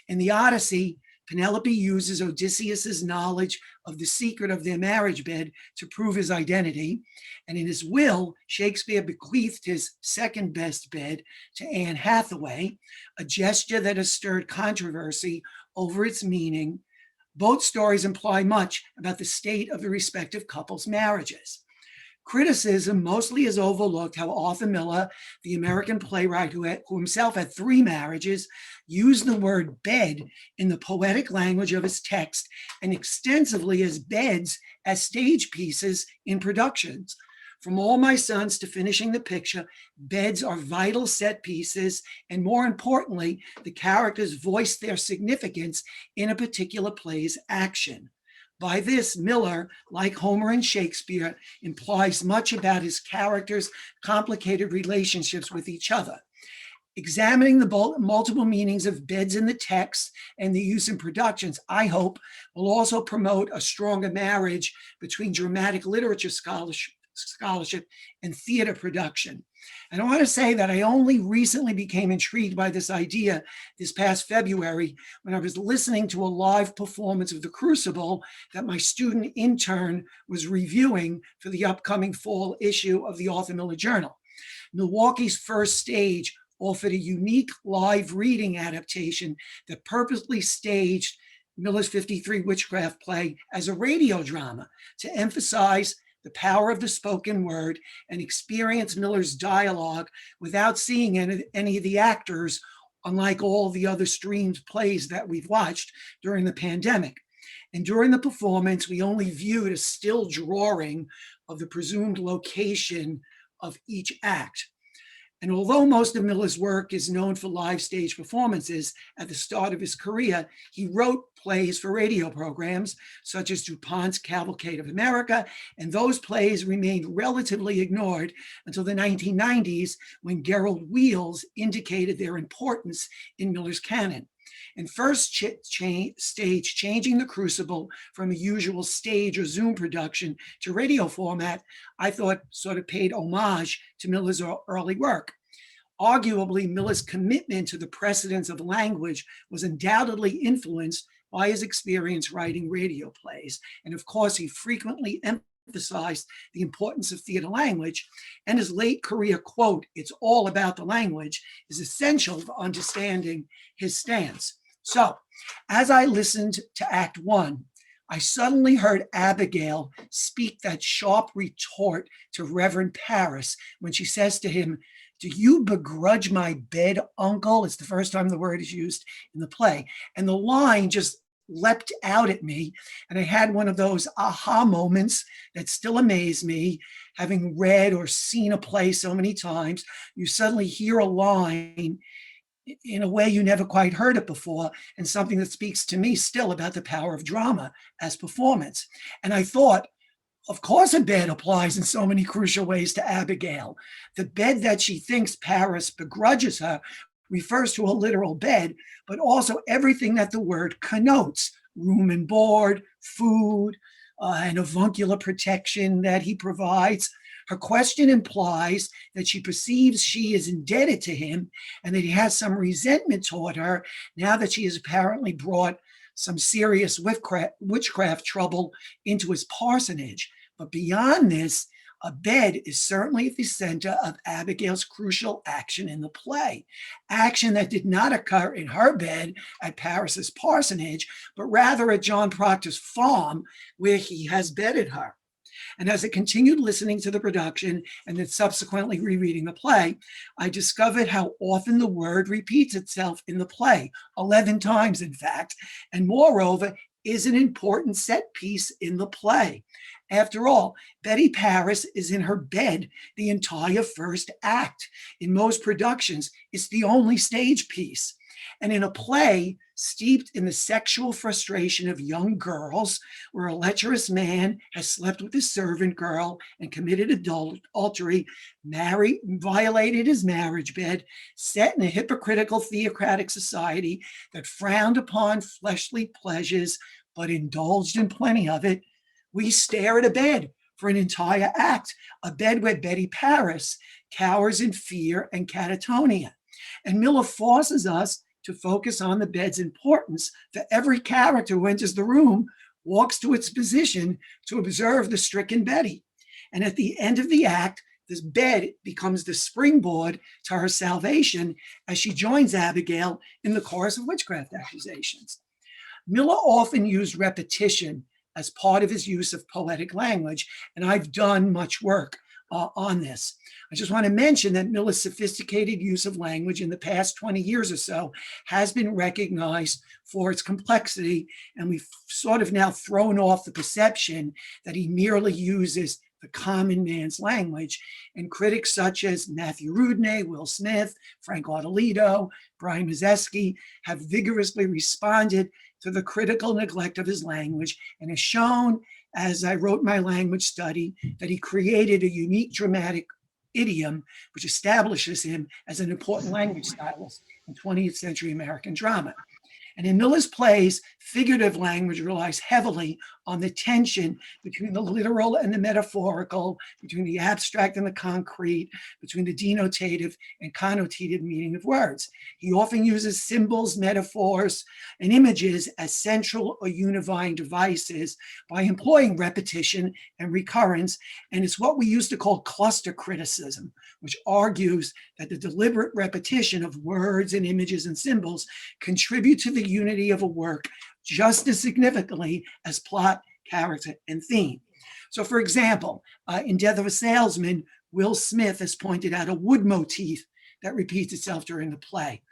In the Odyssey, Penelope uses Odysseus's knowledge of the secret of their marriage bed to prove his identity. And in his will, Shakespeare bequeathed his second best bed to Anne Hathaway, a gesture that has stirred controversy over its meaning. Both stories imply much about the state of the respective couples' marriages. Criticism mostly has overlooked how Arthur Miller, the American playwright who himself had 3 marriages, used the word bed in the poetic language of his text and extensively as beds as stage pieces in productions. From All My Sons to Finishing the Picture, beds are vital set pieces, and more importantly, the characters voice their significance in a particular play's action. By this, Miller, like Homer and Shakespeare, implies much about his characters' complicated relationships with each other. Examining the multiple meanings of beds in the text and the use in productions, I hope, will also promote a stronger marriage between dramatic literature scholarship and theater production. And I want to say that I only recently became intrigued by this idea this past February when I was listening to a live performance of The Crucible that my student intern was reviewing for the upcoming fall issue of the Arthur Miller Journal. Milwaukee's First Stage offered a unique live reading adaptation that purposely staged Miller's 53 Witchcraft play as a radio drama to emphasize the power of the spoken word and experience Miller's dialogue without seeing any of the actors, unlike all the other streamed plays that we've watched during the pandemic. And during the performance, we only viewed a still drawing of the presumed location of each act. And although most of Miller's work is known for live stage performances at the start of his career, he wrote plays for radio programs such as DuPont's Cavalcade of America, and those plays remained relatively ignored until the 1990s when Gerald Wheels indicated their importance in Miller's canon. And First Stage, changing The Crucible from a usual stage or Zoom production to radio format, I thought sort of paid homage to Miller's early work. Arguably, Miller's commitment to the precedence of language was undoubtedly influenced by his experience writing radio plays. And of course, he frequently emphasized the importance of theater language, and his late career quote, "It's all about the language," is essential for understanding his stance. So, as I listened to Act 1, I suddenly heard Abigail speak that sharp retort to Reverend Paris when she says to him, "Do you begrudge my bed, uncle?" It's the first time the word is used in the play. And the line just leapt out at me, and I had one of those aha moments that still amaze me. Having read or seen a play so many times, you suddenly hear a line in a way you never quite heard it before, and something that speaks to me still about the power of drama as performance. And I thought, of course, a bed applies in so many crucial ways to Abigail. The bed that she thinks Paris begrudges her refers to a literal bed, but also everything that the word connotes: room and board, food, and avuncular protection that he provides. Her question implies that she perceives she is indebted to him and that he has some resentment toward her now that she has apparently brought some serious witchcraft trouble into his parsonage. But beyond this, a bed is certainly at the center of Abigail's crucial action in the play. Action that did not occur in her bed at Paris's parsonage, but rather at John Proctor's farm, where he has bedded her. And as I continued listening to the production and then subsequently rereading the play, I discovered how often the word repeats itself in the play, 11 times in fact, and moreover, is an important set piece in the play. After all, Betty Paris is in her bed the entire first act. In most productions, it's the only stage piece. And in a play steeped in the sexual frustration of young girls, where a lecherous man has slept with a servant girl and committed adultery, violated his marriage bed, set in a hypocritical theocratic society that frowned upon fleshly pleasures but indulged in plenty of it, we stare at a bed for an entire act, a bed where Betty Paris cowers in fear and catatonia. And Miller forces us to focus on the bed's importance, for every character who enters the room walks to its position to observe the stricken Betty. And at the end of the act, this bed becomes the springboard to her salvation as she joins Abigail in the chorus of witchcraft accusations. Miller often used repetition as part of his use of poetic language, and I've done much work on this. I just want to mention that Miller's sophisticated use of language in the past 20 years or so has been recognized for its complexity, and we've sort of now thrown off the perception that he merely uses the common man's language. And critics such as Matthew Rudnay, Will Smith, Frank Artolito, Brian Mazeski have vigorously responded to the critical neglect of his language and has shown, as I wrote my language study, that he created a unique dramatic idiom which establishes him as an important language stylist in 20th century American drama. And in Miller's plays, figurative language relies heavily on the tension between the literal and the metaphorical, between the abstract and the concrete, between the denotative and connotative meaning of words. He often uses symbols, metaphors, and images as central or unifying devices by employing repetition and recurrence. And it's what we used to call cluster criticism, which argues that the deliberate repetition of words and images and symbols contribute to the unity of a work just as significantly as plot, character, and theme. So for example, in Death of a Salesman, Will Smith has pointed out a wood motif that repeats itself during the play.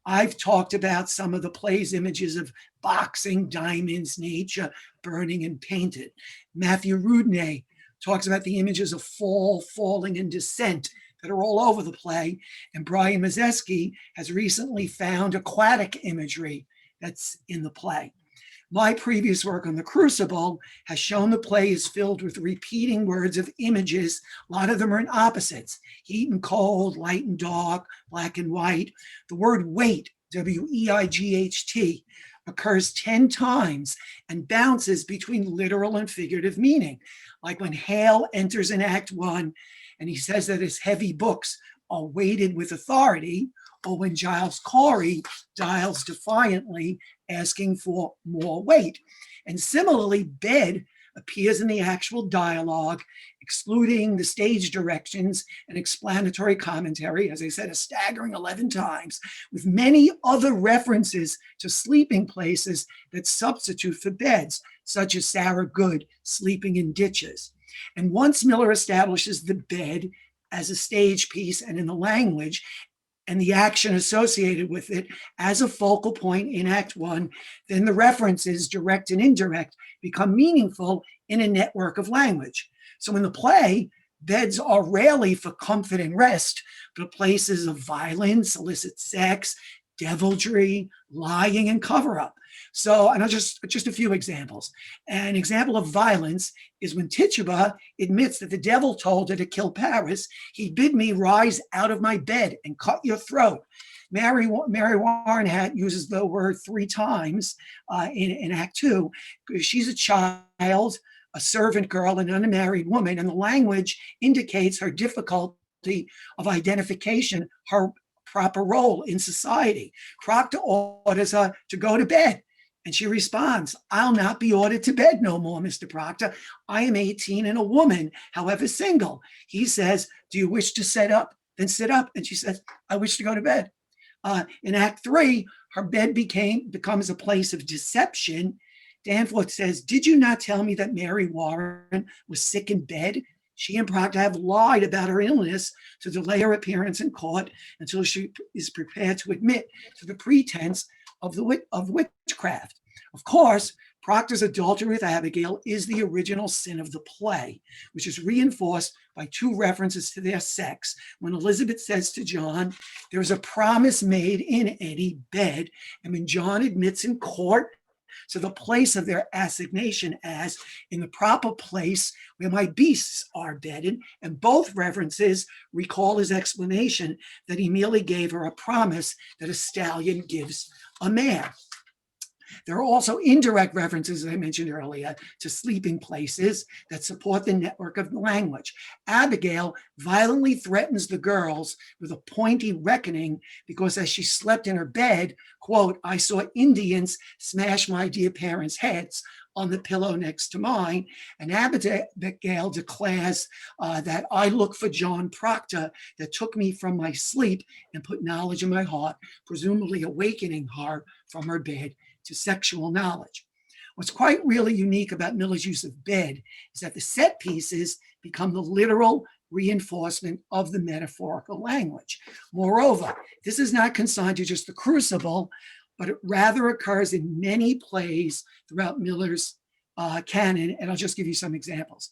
I've talked about some of the play's images of boxing, diamonds, nature, burning, and painted. Matthew Rudnay talks about the images of fall, falling, and descent that are all over the play. And Brian Mazeski has recently found aquatic imagery that's in the play. My previous work on The Crucible has shown the play is filled with repeating words of images. A lot of them are in opposites: heat and cold, light and dark, black and white. The word weight, W-E-I-G-H-T, occurs 10 times and bounces between literal and figurative meaning. Like when Hale enters in Act 1 and he says that his heavy books are weighted with authority, or when Giles Corey dials defiantly, asking for more weight. And similarly, bed appears in the actual dialogue, excluding the stage directions and explanatory commentary, as I said, a staggering 11 times, with many other references to sleeping places that substitute for beds, such as Sarah Good sleeping in ditches. And once Miller establishes the bed as a stage piece and in the language, and the action associated with it as a focal point in Act 1, then the references, direct and indirect, become meaningful in a network of language. So in the play, beds are rarely for comfort and rest, but places of violence, illicit sex, deviltry, lying, and cover-up. So, and I'll just a few examples. An example of violence is when Tituba admits that the devil told her to kill Paris. He bid me rise out of my bed and cut your throat. Mary Warren uses the word 3 times in Act 2. She's a child, a servant girl, an unmarried woman, and the language indicates her difficulty of identification, her proper role in society. Proctor orders her to go to bed, And she responds, "I'll not be ordered to bed no more, Mr. Proctor. I am 18 and a woman, however single." He says, "Do you wish to sit up? Then sit up." And she says, "I wish to go to bed." In Act 3, her bed becomes a place of deception. Danforth says, "Did you not tell me that Mary Warren was sick in bed? She and Proctor have lied about her illness to delay her appearance in court until she is prepared to admit to the pretense of witchcraft." Of course, Proctor's adultery with Abigail is the original sin of the play, which is reinforced by two references to their sex. When Elizabeth says to John, "There is a promise made in any bed," and when John admits in court to the place of their assignation as "in the proper place where my beasts are bedded," and both references recall his explanation that he merely gave her a promise that a stallion gives a mare. There are also indirect references, as I mentioned earlier, to sleeping places that support the network of the language. Abigail violently threatens the girls with a pointy reckoning because as she slept in her bed, quote, "I saw Indians smash my dear parents' heads on the pillow next to mine." And Abigail declares that "I look for John Proctor that took me from my sleep and put knowledge in my heart," presumably awakening her from her bed to sexual knowledge. What's quite really unique about Miller's use of bed is that the set pieces become the literal reinforcement of the metaphorical language. Moreover, this is not consigned to just the Crucible, but it rather occurs in many plays throughout Miller's canon, and I'll just give you some examples.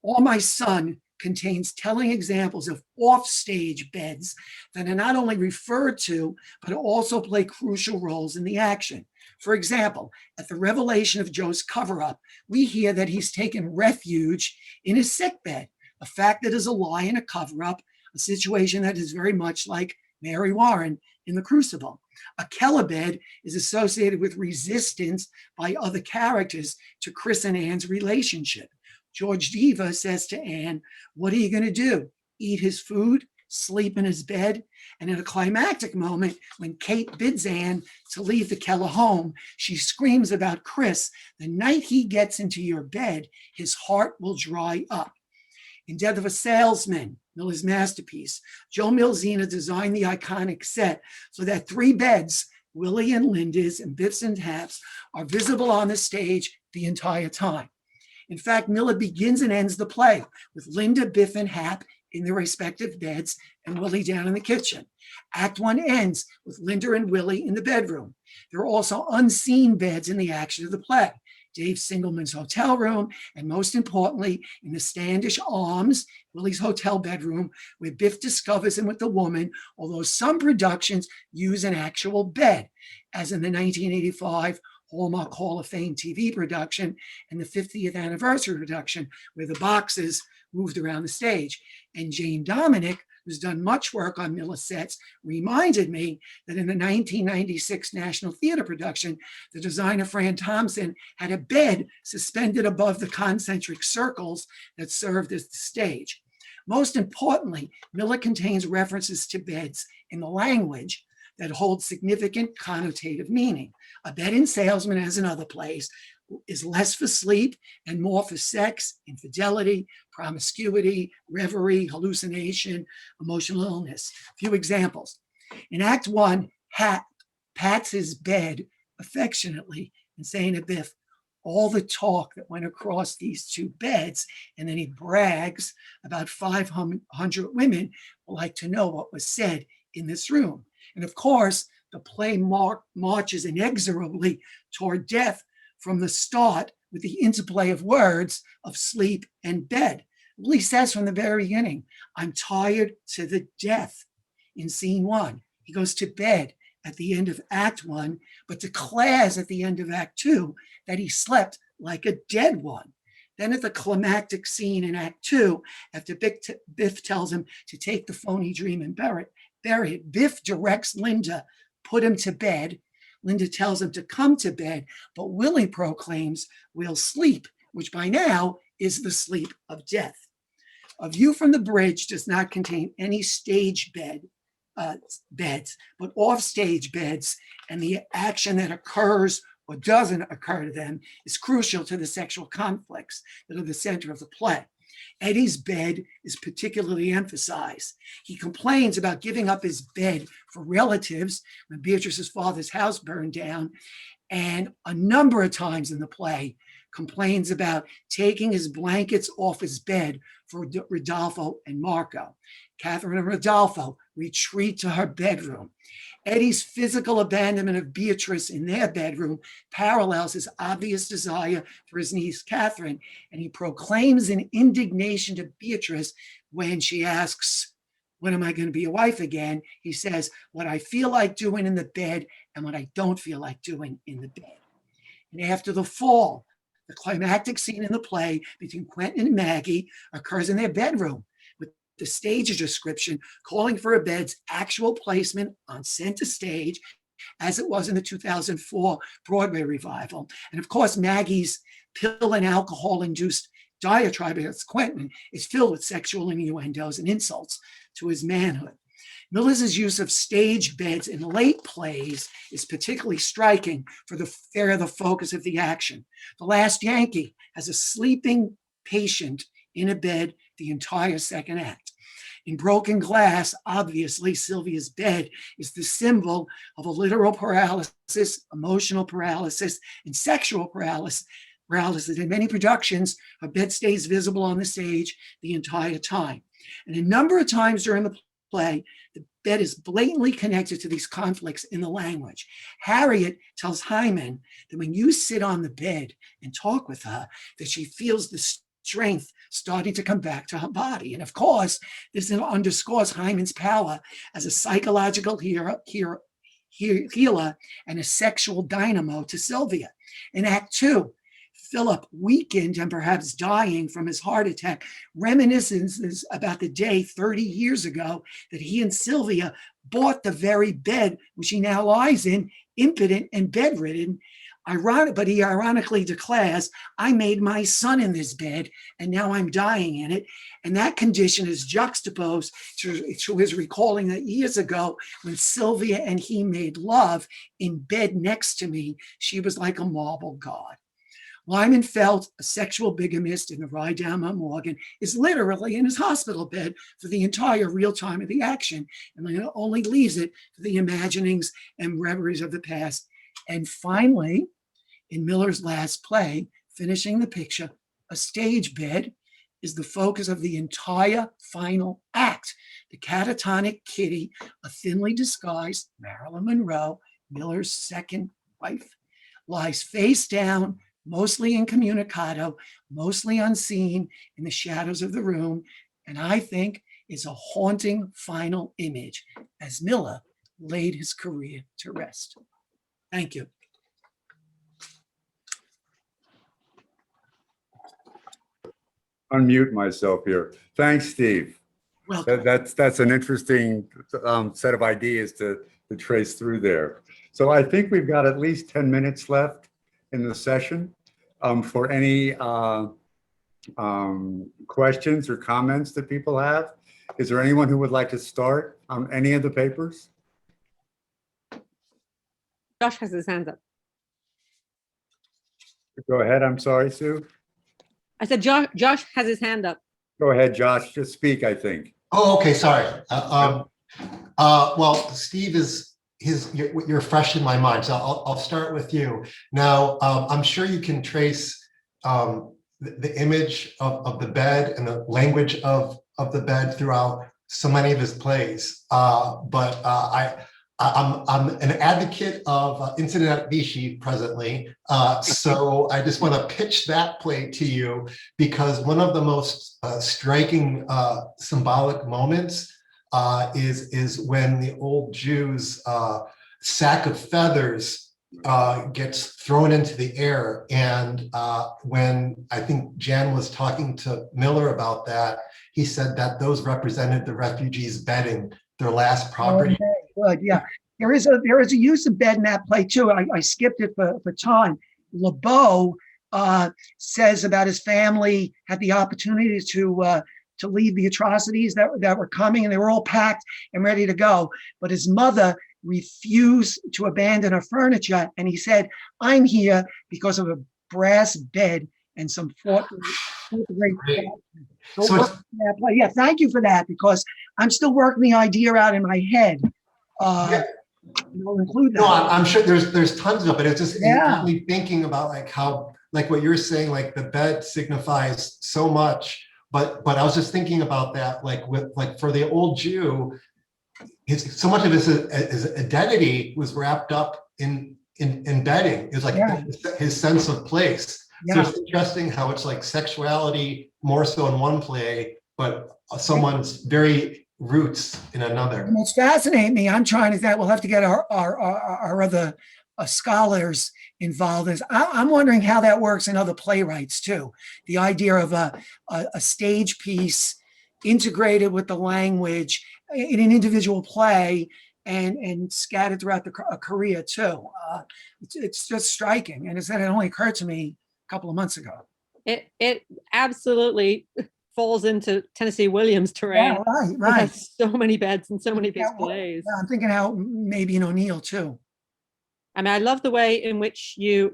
All My Son contains telling examples of offstage beds that are not only referred to, but also play crucial roles in the action. For example, at the revelation of Joe's cover-up, we hear that he's taken refuge in his sickbed, a fact that is a lie and a cover-up, a situation that is very much like Mary Warren in The Crucible. A Keller bed is associated with resistance by other characters to Chris and Anne's relationship. George Diva says to Anne, "What are you going to do? Eat his food? Sleep in his bed?" And in a climactic moment, when Kate bids Anne to leave the Keller home, she screams about Chris, "The night he gets into your bed, his heart will dry up." In Death of a Salesman, Miller's masterpiece, Joe Milzina designed the iconic set so that three beds, Willie and Linda's and Biff's and Hap's, are visible on the stage the entire time. In fact, Miller begins and ends the play with Linda, Biff, and Hap in their respective beds and Willie down in the kitchen. Act 1 ends with Linda and Willie in the bedroom. There are also unseen beds in the action of the play. Dave Singleman's hotel room, and most importantly, in the Standish Arms, Willie's hotel bedroom, where Biff discovers him with the woman, although some productions use an actual bed, as in the 1985 Hallmark Hall of Fame TV production and the 50th anniversary production, where the boxes moved around the stage. And Jane Dominic, who's done much work on Miller sets, reminded me that in the 1996 National Theater production, the designer Fran Thompson had a bed suspended above the concentric circles that served as the stage. Most importantly, Miller contains references to beds in the language that hold significant connotative meaning. A bed in Salesman, as in other plays, is less for sleep and more for sex, infidelity, promiscuity, reverie, hallucination, emotional illness. A few examples. In Act 1, Hap pats his bed affectionately and saying to Biff, "All the talk that went across these two beds," and then he brags about 500 women would like to know what was said in this room. And of course, the play marches inexorably toward death from the start with the interplay of words of sleep and bed. Willie says from the very beginning, "I'm tired to the death" in scene 1. He goes to bed at the end of Act 1, but declares at the end of Act 2 that he slept like a dead one. Then at the climactic scene in Act 2, after Biff tells him to take the phony dream and bury it, Biff directs Linda, "Put him to bed." Linda tells him to come to bed, but Willie proclaims, "We'll sleep," which by now is the sleep of death. A View from the Bridge does not contain any stage beds, but offstage beds and the action that occurs or doesn't occur to them is crucial to the sexual conflicts that are the center of the play. Eddie's bed is particularly emphasized. He complains about giving up his bed for relatives when Beatrice's father's house burned down, and a number of times in the play complains about taking his blankets off his bed for Rodolfo and Marco. Catherine and Rodolfo retreat to her bedroom. Eddie's physical abandonment of Beatrice in their bedroom parallels his obvious desire for his niece Catherine, and he proclaims in indignation to Beatrice when she asks, "When am I going to be a wife again?" He says, "What I feel like doing in the bed and what I don't feel like doing in the bed." And after the fall, the climactic scene in the play between Quentin and Maggie occurs in their bedroom, with the stage description calling for a bed's actual placement on center stage, as it was in the 2004 Broadway revival. And of course, Maggie's pill and alcohol-induced diatribe against Quentin is filled with sexual innuendos and insults to his manhood. Miller's use of stage beds in late plays is particularly striking for they're the focus of the action. The Last Yankee has a sleeping patient in a bed the entire second act. In Broken Glass, obviously, Sylvia's bed is the symbol of a literal paralysis, emotional paralysis, and sexual paralysis. In many productions, her bed stays visible on the stage the entire time. And a number of times during the play, the bed is blatantly connected to these conflicts in the language. Harriet tells Hyman that when you sit on the bed and talk with her, that she feels the strength starting to come back to her body. And of course, this underscores Hyman's power as a psychological healer and a sexual dynamo to Sylvia. In Act 2, Philip, weakened and perhaps dying from his heart attack, reminiscences about the day 30 years ago that he and Sylvia bought the very bed which he now lies in, impotent and bedridden. But he ironically declares, "I made my son in this bed, and now I'm dying in it." And that condition is juxtaposed to his recalling that years ago, when Sylvia and he made love in bed next to me, she was like a marble god. Lyman Felt, a sexual bigamist in the Ride Down Mount Morgan, is literally in his hospital bed for the entire real time of the action, and only leaves it for the imaginings and reveries of the past. And finally, in Miller's last play, finishing the picture, a stage bed is the focus of the entire final act. The catatonic Kitty, a thinly disguised Marilyn Monroe, Miller's second wife, lies face down, mostly incommunicado, mostly unseen in the shadows of the room, and I think is a haunting final image as Miller laid his career to rest. Thank you. Unmute myself here. Thanks, Steve. Welcome. That's an interesting set of ideas to trace through there. So I think we've got at least 10 minutes left in the session for any questions or comments that people have. Is there anyone who would like to start on any of the papers? Josh has his hand up. Go ahead. I'm sorry, Sue. I said Josh has his hand up. Go ahead, Josh. Just speak, I think. Oh, okay. Sorry. Well, Steve you're fresh in my mind, so I'll start with you. Now, I'm sure you can trace the image of the bed and the language of the bed throughout so many of his plays. But I'm an advocate of Incident at Vichy presently. So I just want to pitch that play to you, because one of the most striking symbolic moments is when the old Jew's sack of feathers gets thrown into the air. And when I think Jan was talking to Miller about that, he said that those represented the refugees' bedding, their last property. Okay, good, yeah. There is a use of bed in that play too. I skipped it for time. LeBeau says about his family had the opportunity to leave the atrocities that were coming, and they were all packed and ready to go. But his mother refused to abandon her furniture. And he said, I'm here because of a brass bed and some fourth grade. So it's- Yeah, thank you for that, because I'm still working the idea out in my head. I'll include that. No, I'm sure there's tons of it. It's just Yeah. it got me thinking about like how, like what you're saying, like the bed signifies so much. But I was just thinking about that, like with like for the old Jew, so much of his identity was wrapped up in bedding. It was like his sense of place. So it's interesting how it's like sexuality more so in one play, but someone's very roots in another. What's fascinating me, I'm trying to that we'll have to get our other scholars involved. I'm wondering how that works in other playwrights too. The idea of a stage piece integrated with the language in an individual play and scattered throughout a career too. It's just striking, and it only occurred to me a couple of months ago. It absolutely falls into Tennessee Williams terrain. Yeah, It right. has so many beds and so many big plays. Yeah, I'm thinking how maybe in O'Neill too. I mean, I love the way in which you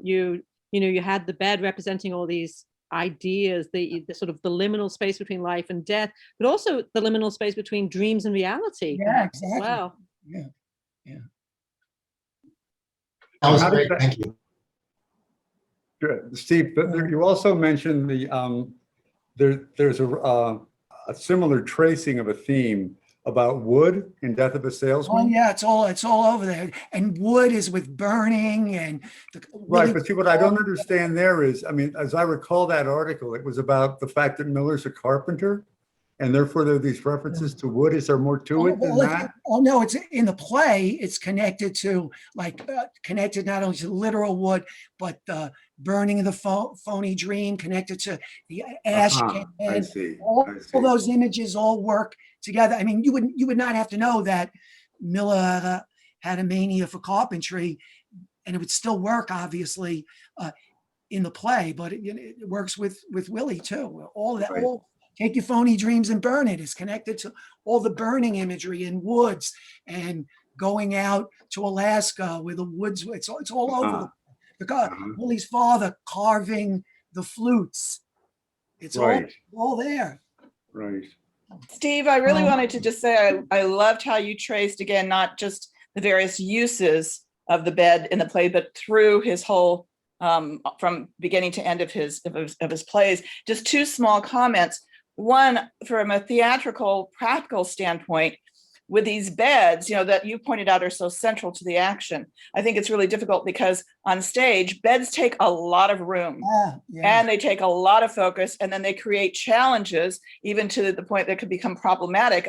had the bed representing all these ideas, the sort of the liminal space between life and death, but also the liminal space between dreams and reality. Yeah, exactly. Wow. Yeah. That was How did great. Thank you. Good. Steve, but you also mentioned there's a similar tracing of a theme about wood in Death of a Salesman. Oh yeah, it's all over there. And wood is with burning and Right, but see, what I don't understand there is, I mean, as I recall that article, it was about the fact that Miller's a carpenter, and therefore there are these references to wood. Is there more to it than that? Oh no, it's in the play. It's connected to connected not only to literal wood, but the burning of the phony dream, connected to the ash can. I see. All those images all work together. I mean, you would not have to know that Miller had a mania for carpentry, and it would still work, obviously, in the play. But it works with Willie too. All that. Right. All take your phony dreams and burn it is connected to all the burning imagery in woods and going out to Alaska where the woods. It's all over Willie's father carving the flutes. It's Right. all there. Right. Steve, I really wanted to just say I loved how you traced, again, not just the various uses of the bed in the play, but through his whole, from beginning to end of his plays. Just two small comments. One, from a theatrical, practical standpoint, with these beds, that you pointed out are so central to the action. I think it's really difficult because on stage, beds take a lot of room and they take a lot of focus, and then they create challenges, even to the point that could become problematic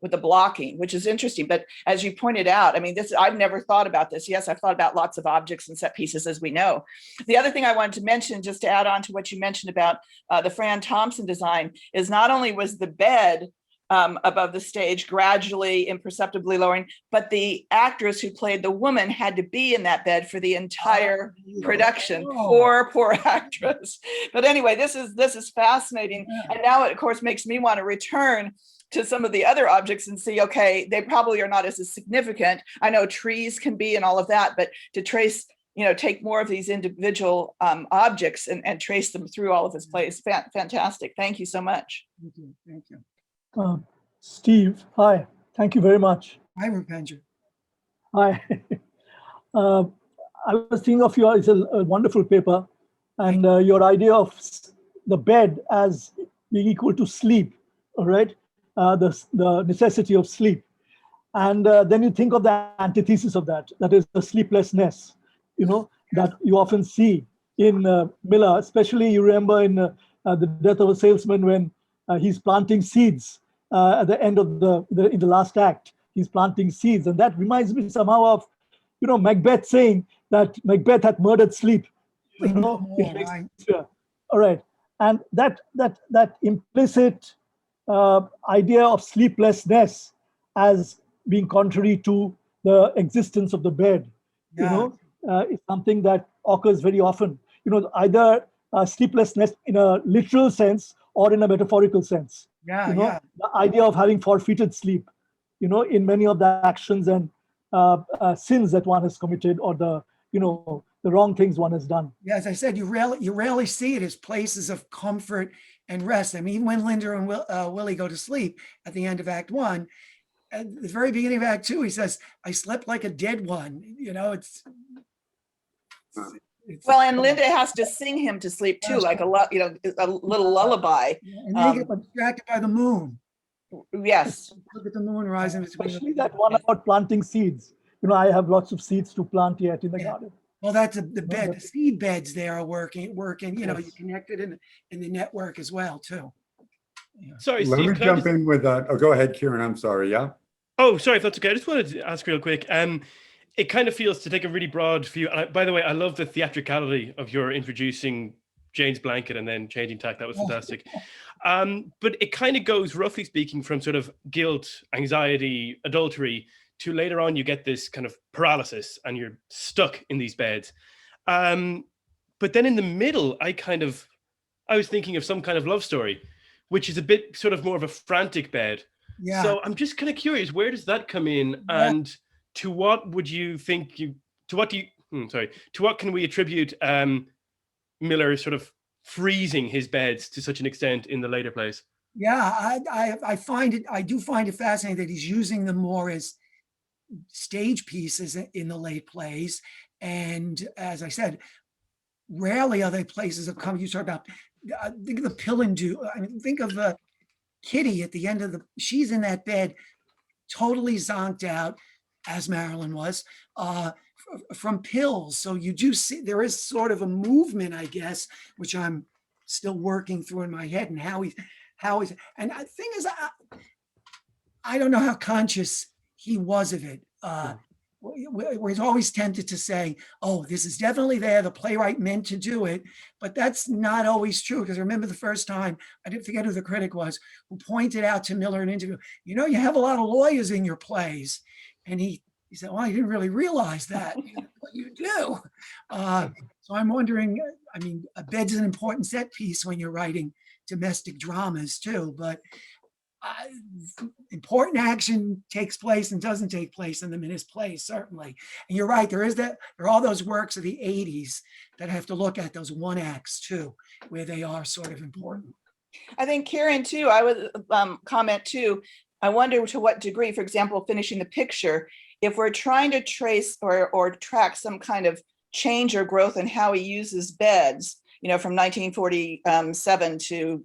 with the blocking, which is interesting. But as you pointed out, I mean, I've never thought about this. Yes, I've thought about lots of objects and set pieces, as we know. The other thing I wanted to mention, just to add on to what you mentioned about the Fran Thompson design, is not only was the bed above the stage, gradually, imperceptibly lowering, but the actress who played the woman had to be in that bed for the entire production. Poor actress. But anyway, this is fascinating. And now it, of course, makes me want to return to some of the other objects and see, okay, they probably are not as significant. I know trees can be and all of that, but to trace, take more of these individual objects and trace them through all of his plays. Fantastic. Thank you so much. Thank you. Steve, hi. Thank you very much. Hi, Rupendra. Hi. I was thinking of it's a wonderful paper, and your idea of the bed as being equal to sleep, all right? The necessity of sleep. And then you think of the antithesis of that is the sleeplessness, that you often see in Miller, especially you remember in The Death of a Salesman when he's planting seeds at the end of in the last act. He's planting seeds, and that reminds me somehow of, Macbeth saying that Macbeth had murdered sleep. All right, and that implicit idea of sleeplessness as being contrary to the existence of the bed, is something that occurs very often. Either sleeplessness in a literal sense or in a metaphorical sense. The idea of having forfeited sleep, in many of the actions and sins that one has committed, or the the wrong things one has done. Yeah, as I said, you rarely see it as places of comfort and rest. I mean, even when Linda and Willie go to sleep at the end of Act 1, at the very beginning of Act 2, he says, "I slept like a dead one." It's Well, and Linda has to sing him to sleep too, like a little lullaby. and they get distracted by the moon. Yes. Look at the moon rising between Especially that one about planting seeds. I have lots of seeds to plant yet in the garden. Well, that's the bed. The seed beds there are working. You connected in the network as well too. Yeah. Sorry, Let Steve, me jump in with go ahead, Ciarán. I'm sorry. Yeah. Oh, sorry, if that's okay. I just wanted to ask real quick. It kind of feels, to take a really broad view. By the way, I love the theatricality of your introducing Jane's blanket and then changing tack. That was fantastic. But it kind of goes, roughly speaking, from sort of guilt, anxiety, adultery, to later on you get this kind of paralysis and you're stuck in these beds. But then in the middle, I was thinking of some kind of love story, which is a bit sort of more of a frantic bed. Yeah. So I'm just kind of curious, where does that come in? Yeah. And to what would you think to what can we attribute Miller sort of freezing his beds to such an extent in the later plays? Yeah, I do find it fascinating that he's using them more as stage pieces in the late plays. And as I said, rarely are they places of comedy. You talk about, think of the pill and do. I mean, think of Kitty at the end of she's in that bed, totally zonked out, as Marilyn was, from pills. So you do see there is sort of a movement, I guess, which I'm still working through in my head, and how he's, and the thing is, I don't know how conscious he was of it. We're always tempted to say, oh, this is definitely there, the playwright meant to do it, but that's not always true. Because I remember the first time, I didn't forget who the critic was, who pointed out to Miller in an interview, you have a lot of lawyers in your plays. And he said, well, I didn't really realize that. What you do. So I'm wondering, I mean, a bed's an important set piece when you're writing domestic dramas too, but important action takes place and doesn't take place in the his plays, certainly. And you're right, there are all those works of the 80s that have to look at those one acts too, where they are sort of important. I think Ciarán too, I would comment too, I wonder to what degree, for example, finishing the picture, if we're trying to trace or track some kind of change or growth in how he uses beds, from 1947 to,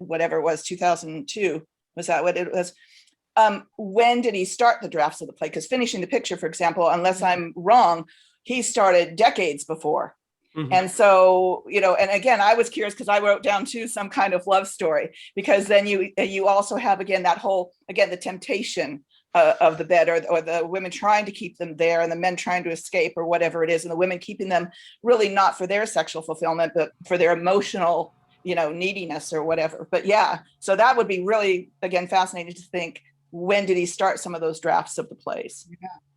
whatever it was, 2002, was that what it was? When did he start the drafts of the play? Because finishing the picture, for example, unless I'm wrong, he started decades before. Mm-hmm. And so, and again, I was curious because I wrote down too some kind of love story, because then you also have, again, that whole, the temptation of the bed, or the women trying to keep them there and the men trying to escape, or whatever it is, and the women keeping them really not for their sexual fulfillment, but for their emotional, neediness or whatever. But yeah, so that would be really, again, fascinating to think, when did he start some of those drafts of the plays?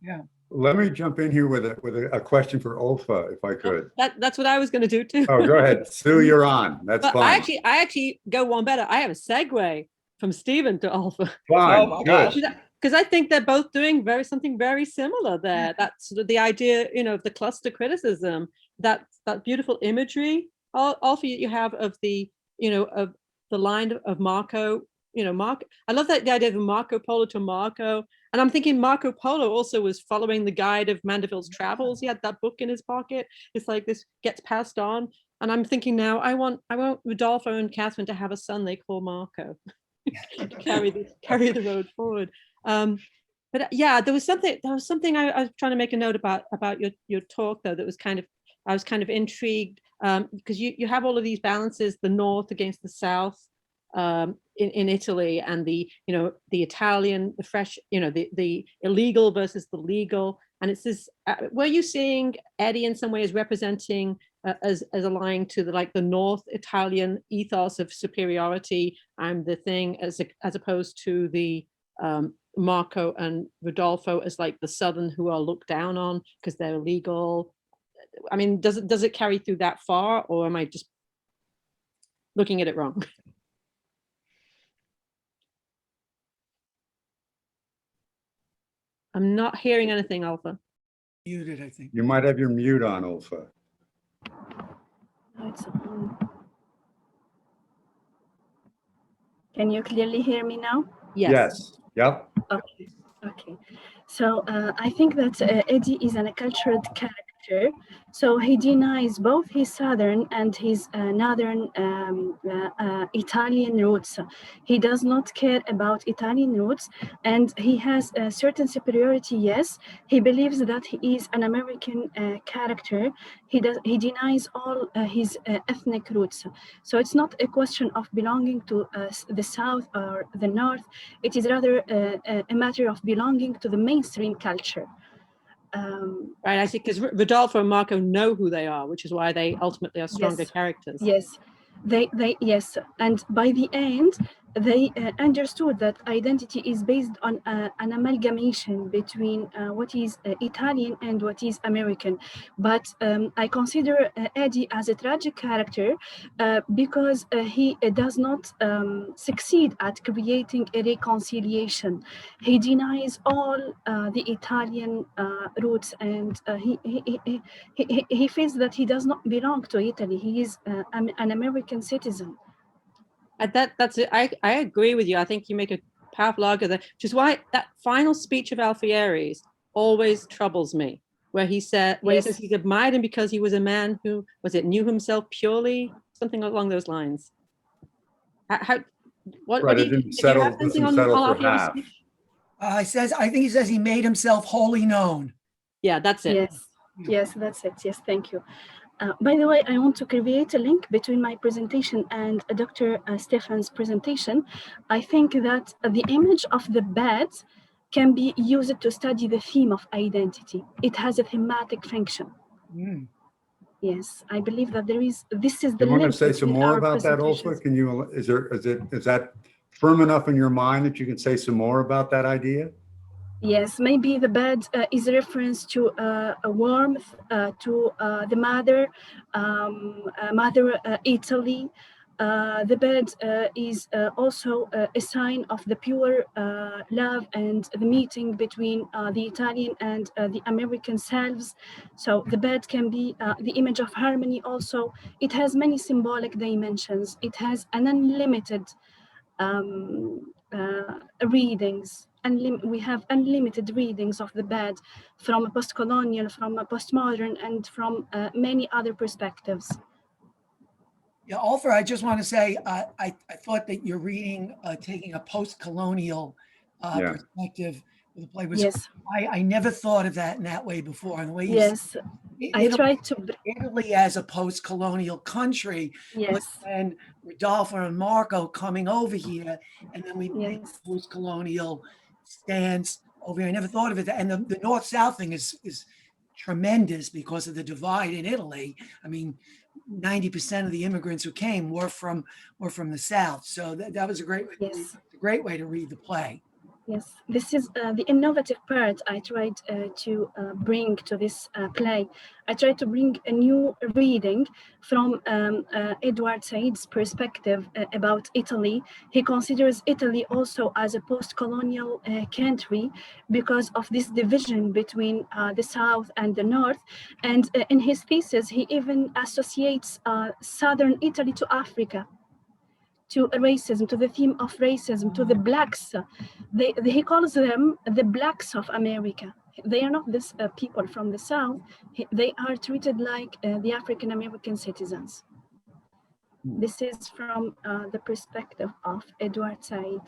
Yeah. Let me jump in here with a question for Olfa, if I could. That's what I was going to do too. Oh, go ahead, Sue. You're on. That's but fine. I actually go one better. I have a segue from Stephen to Olfa. Fine. Oh my gosh. Because I think they're both doing something very similar there. That's sort of the idea, of the cluster criticism, that beautiful imagery. Olfa, you have of the, of the line of Marco. Marco. I love the idea of Marco Polo to Marco. And I'm thinking Marco Polo also was following the guide of Mandeville's travels. He had that book in his pocket. It's like this gets passed on. And I'm thinking now, I want Rodolfo and Catherine to have a son they call Marco. carry the road forward. But yeah, there was something I was trying to make a note about your talk though, that was I was kind of intrigued, because you have all of these balances, the North against the South, in Italy, and the Italian, the fresh, the illegal versus the legal. And it's this, were you seeing Eddie in some way as representing as aligning to the North Italian ethos of superiority, I'm the thing, as opposed to the Marco and Rodolfo as like the Southern who are looked down on because they're illegal? I mean, does it carry through that far, or am I just looking at it wrong? I'm not hearing anything, Olfa. Muted, I think. You might have your mute on, Olfa. No, it's on. Can you clearly hear me now? Yes. Yep. Okay. Okay. So I think that Eddie is an acculturated character. So he denies both his southern and his northern Italian roots. He does not care about Italian roots, and he has a certain superiority. Yes, he believes that he is an American character. He denies all his ethnic roots. So it's not a question of belonging to the South or the North. It is rather a matter of belonging to the mainstream culture. Right, I see, because Rodolfo and Marco know who they are, which is why they ultimately are stronger Yes. characters. Yes, yes, and by the end, they understood that identity is based on an amalgamation between what is Italian and what is American. But I consider Eddie as a tragic character because he does not succeed at creating a reconciliation. He denies all the Italian roots, and he feels that he does not belong to Italy. He is an American citizen. That's it. I agree with you. I think you make a powerful argument there, which is why that final speech of Alfieri's always troubles me, where he says he admired him because he was a man who knew himself purely, something along those lines. What Right, do it you, didn't did you have settle, something doesn't on settle for Alfieri's half. speech? I think he says he made himself wholly known. Yeah, that's it. Yes, that's it. Yes, thank you. By the way, I want to create a link between my presentation and Dr. Stefan's presentation. I think that the image of the bed can be used to study the theme of identity. It has a thematic function. Yes, I believe that this is the You want to link say some between more our about that, Olfa? presentations. Can you, is that firm enough in your mind that you can say some more about that idea? Yes, maybe the bed is a reference to a warmth, to the mother Italy. The bed is also a sign of the pure love and the meeting between the Italian and the American selves. So the bed can be the image of harmony also. It has many symbolic dimensions. It has an unlimited readings. We have unlimited readings of the bed from a post-colonial, from a postmodern, and from many other perspectives. Yeah, Olfa, I just want to say, I thought that your reading, taking a post-colonial perspective of the play was, I never thought of that in that way before. And the way you said, I tried to. Italy as a post-colonial country, but then Rodolfo and Marco coming over here, and then we make post-colonial stance over here. I never thought of it. And the North-South thing is tremendous because of the divide in Italy. I mean, 90% of the immigrants who came were from the South. So that was a great way to read the play. Yes, this is the innovative part I tried to bring to this play. I tried to bring a new reading from Edward Said's perspective about Italy. He considers Italy also as a post-colonial country because of this division between the South and the North. And in his thesis, he even associates Southern Italy to Africa, to racism, to the theme of racism, to the blacks. He calls them the blacks of America. They are not this people from the South. They are treated like the African American citizens. This is from the perspective of Edward Said.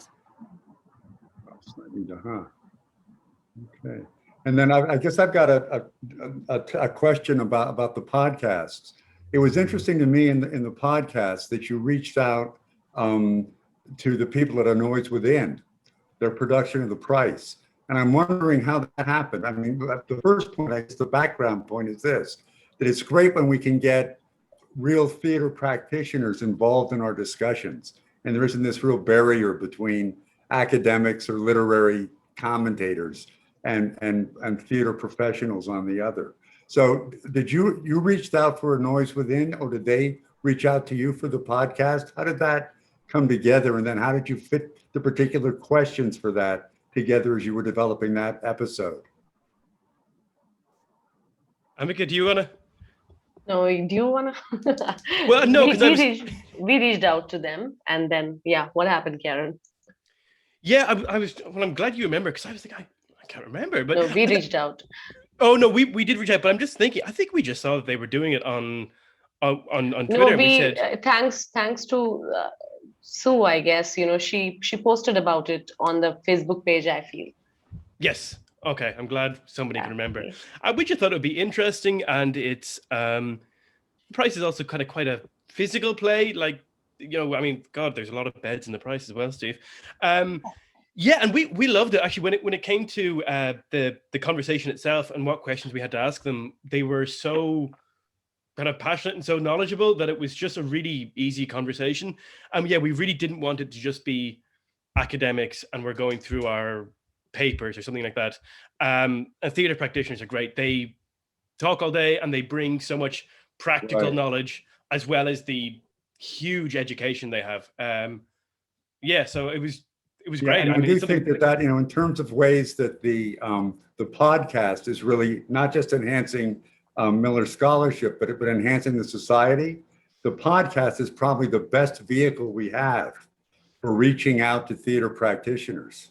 Okay. And then I guess I've got a question about the podcasts. It was interesting to me in the podcast that you reached out to the people at A Noise Within, their production of The Price. And I'm wondering how that happened. I mean, the first point, I guess the background point is this, that it's great when we can get real theater practitioners involved in our discussions. And there isn't this real barrier between academics or literary commentators and theater professionals on the other. So did you reached out for A Noise Within, or did they reach out to you for the podcast? How did that come together? And then how did you fit the particular questions for that together as you were developing that episode? Ambika, do you want to? No, do you want to? Well, no, because we reached out to them, and then what happened, Ciarán? Yeah, I was. Well, I'm glad you remember, because I was thinking I can't remember, but No, we reached out. Oh no, we did reach out, but I'm just thinking. I think we just saw that they were doing it on Twitter. No, and we said, thanks to Sue, I guess. She posted about it on the Facebook page, I feel. yes. Okay, I'm glad somebody can remember. Okay. We just thought it would be interesting, and it's price is also kind of quite a physical play. Like, I mean, God, there's a lot of beds in the price as well, Steve. Yeah, and we loved it actually when it came to the conversation itself and what questions we had to ask them. They were so kind of passionate and so knowledgeable that it was just a really easy conversation. Yeah, we really didn't want it to just be academics and we're going through our papers or something like that. And theater practitioners are great. They talk all day and they bring so much practical knowledge as well as the huge education they have. Yeah, so it was great. And I do think that in terms of ways that the podcast is really not just enhancing Miller's scholarship, but enhancing the society. The podcast is probably the best vehicle we have for reaching out to theater practitioners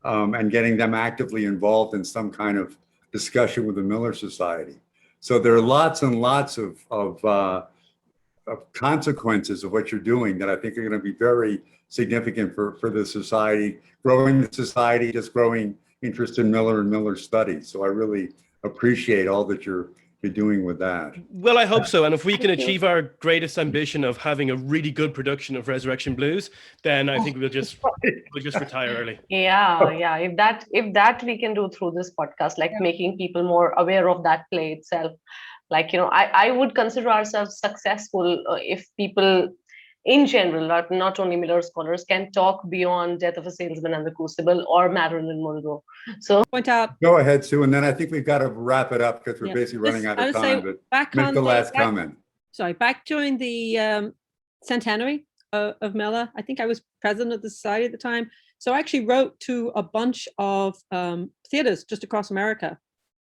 and getting them actively involved in some kind of discussion with the Miller Society. So there are lots and lots of consequences of what you're doing that I think are going to be very significant for the society, growing the society, just growing interest in Miller and Miller studies. So I really appreciate all that you're doing with that. Well, I hope so. And if we can achieve our greatest ambition of having a really good production of Resurrection Blues, then I think we'll just retire early. Yeah. If that we can do through this podcast, like making people more aware of that play itself. Like, I would consider ourselves successful if people in general, not only Miller scholars, can talk beyond Death of a Salesman and the Crucible or Marilyn Monroe. So point out. Go ahead, Sue, and then I think we've got to wrap it up because we're basically running out of time. But make the last comment. Sorry, back during the centenary of Miller, I think I was president of the society at the time. So I actually wrote to a bunch of theaters just across America,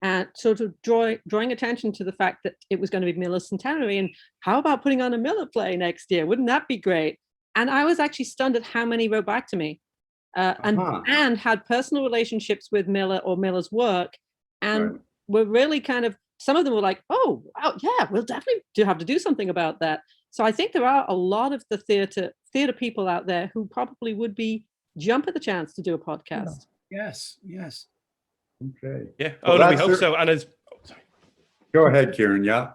and sort of drawing attention to the fact that it was going to be Miller's centenary, and how about putting on a Miller play next year? Wouldn't that be great? And I was actually stunned at how many wrote back to me and had personal relationships with Miller or Miller's work, and were really kind of, some of them were like, oh, wow, yeah, we'll definitely have to do something about that. So I think there are a lot of the theater people out there who probably would jump at the chance to do a podcast. Yes. Okay. Yeah. No, we hope so. And sorry. Go ahead, Ciarán. Yeah.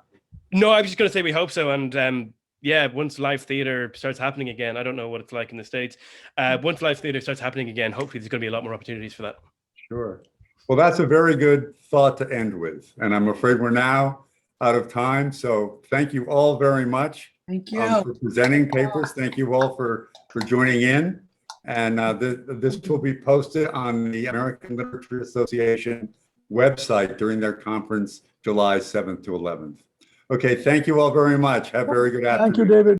No, I was just going to say we hope so. And once live theater starts happening again, I don't know what it's like in the States. Once live theater starts happening again, hopefully there's going to be a lot more opportunities for that. Sure. Well, that's a very good thought to end with. And I'm afraid we're now out of time. So thank you all very much. Thank you. For presenting papers. Thank you all for joining in. And this will be posted on the American Literature Association website during their conference, July 7th to 11th. Okay, thank you all very much. Have a very good afternoon. Thank you, David.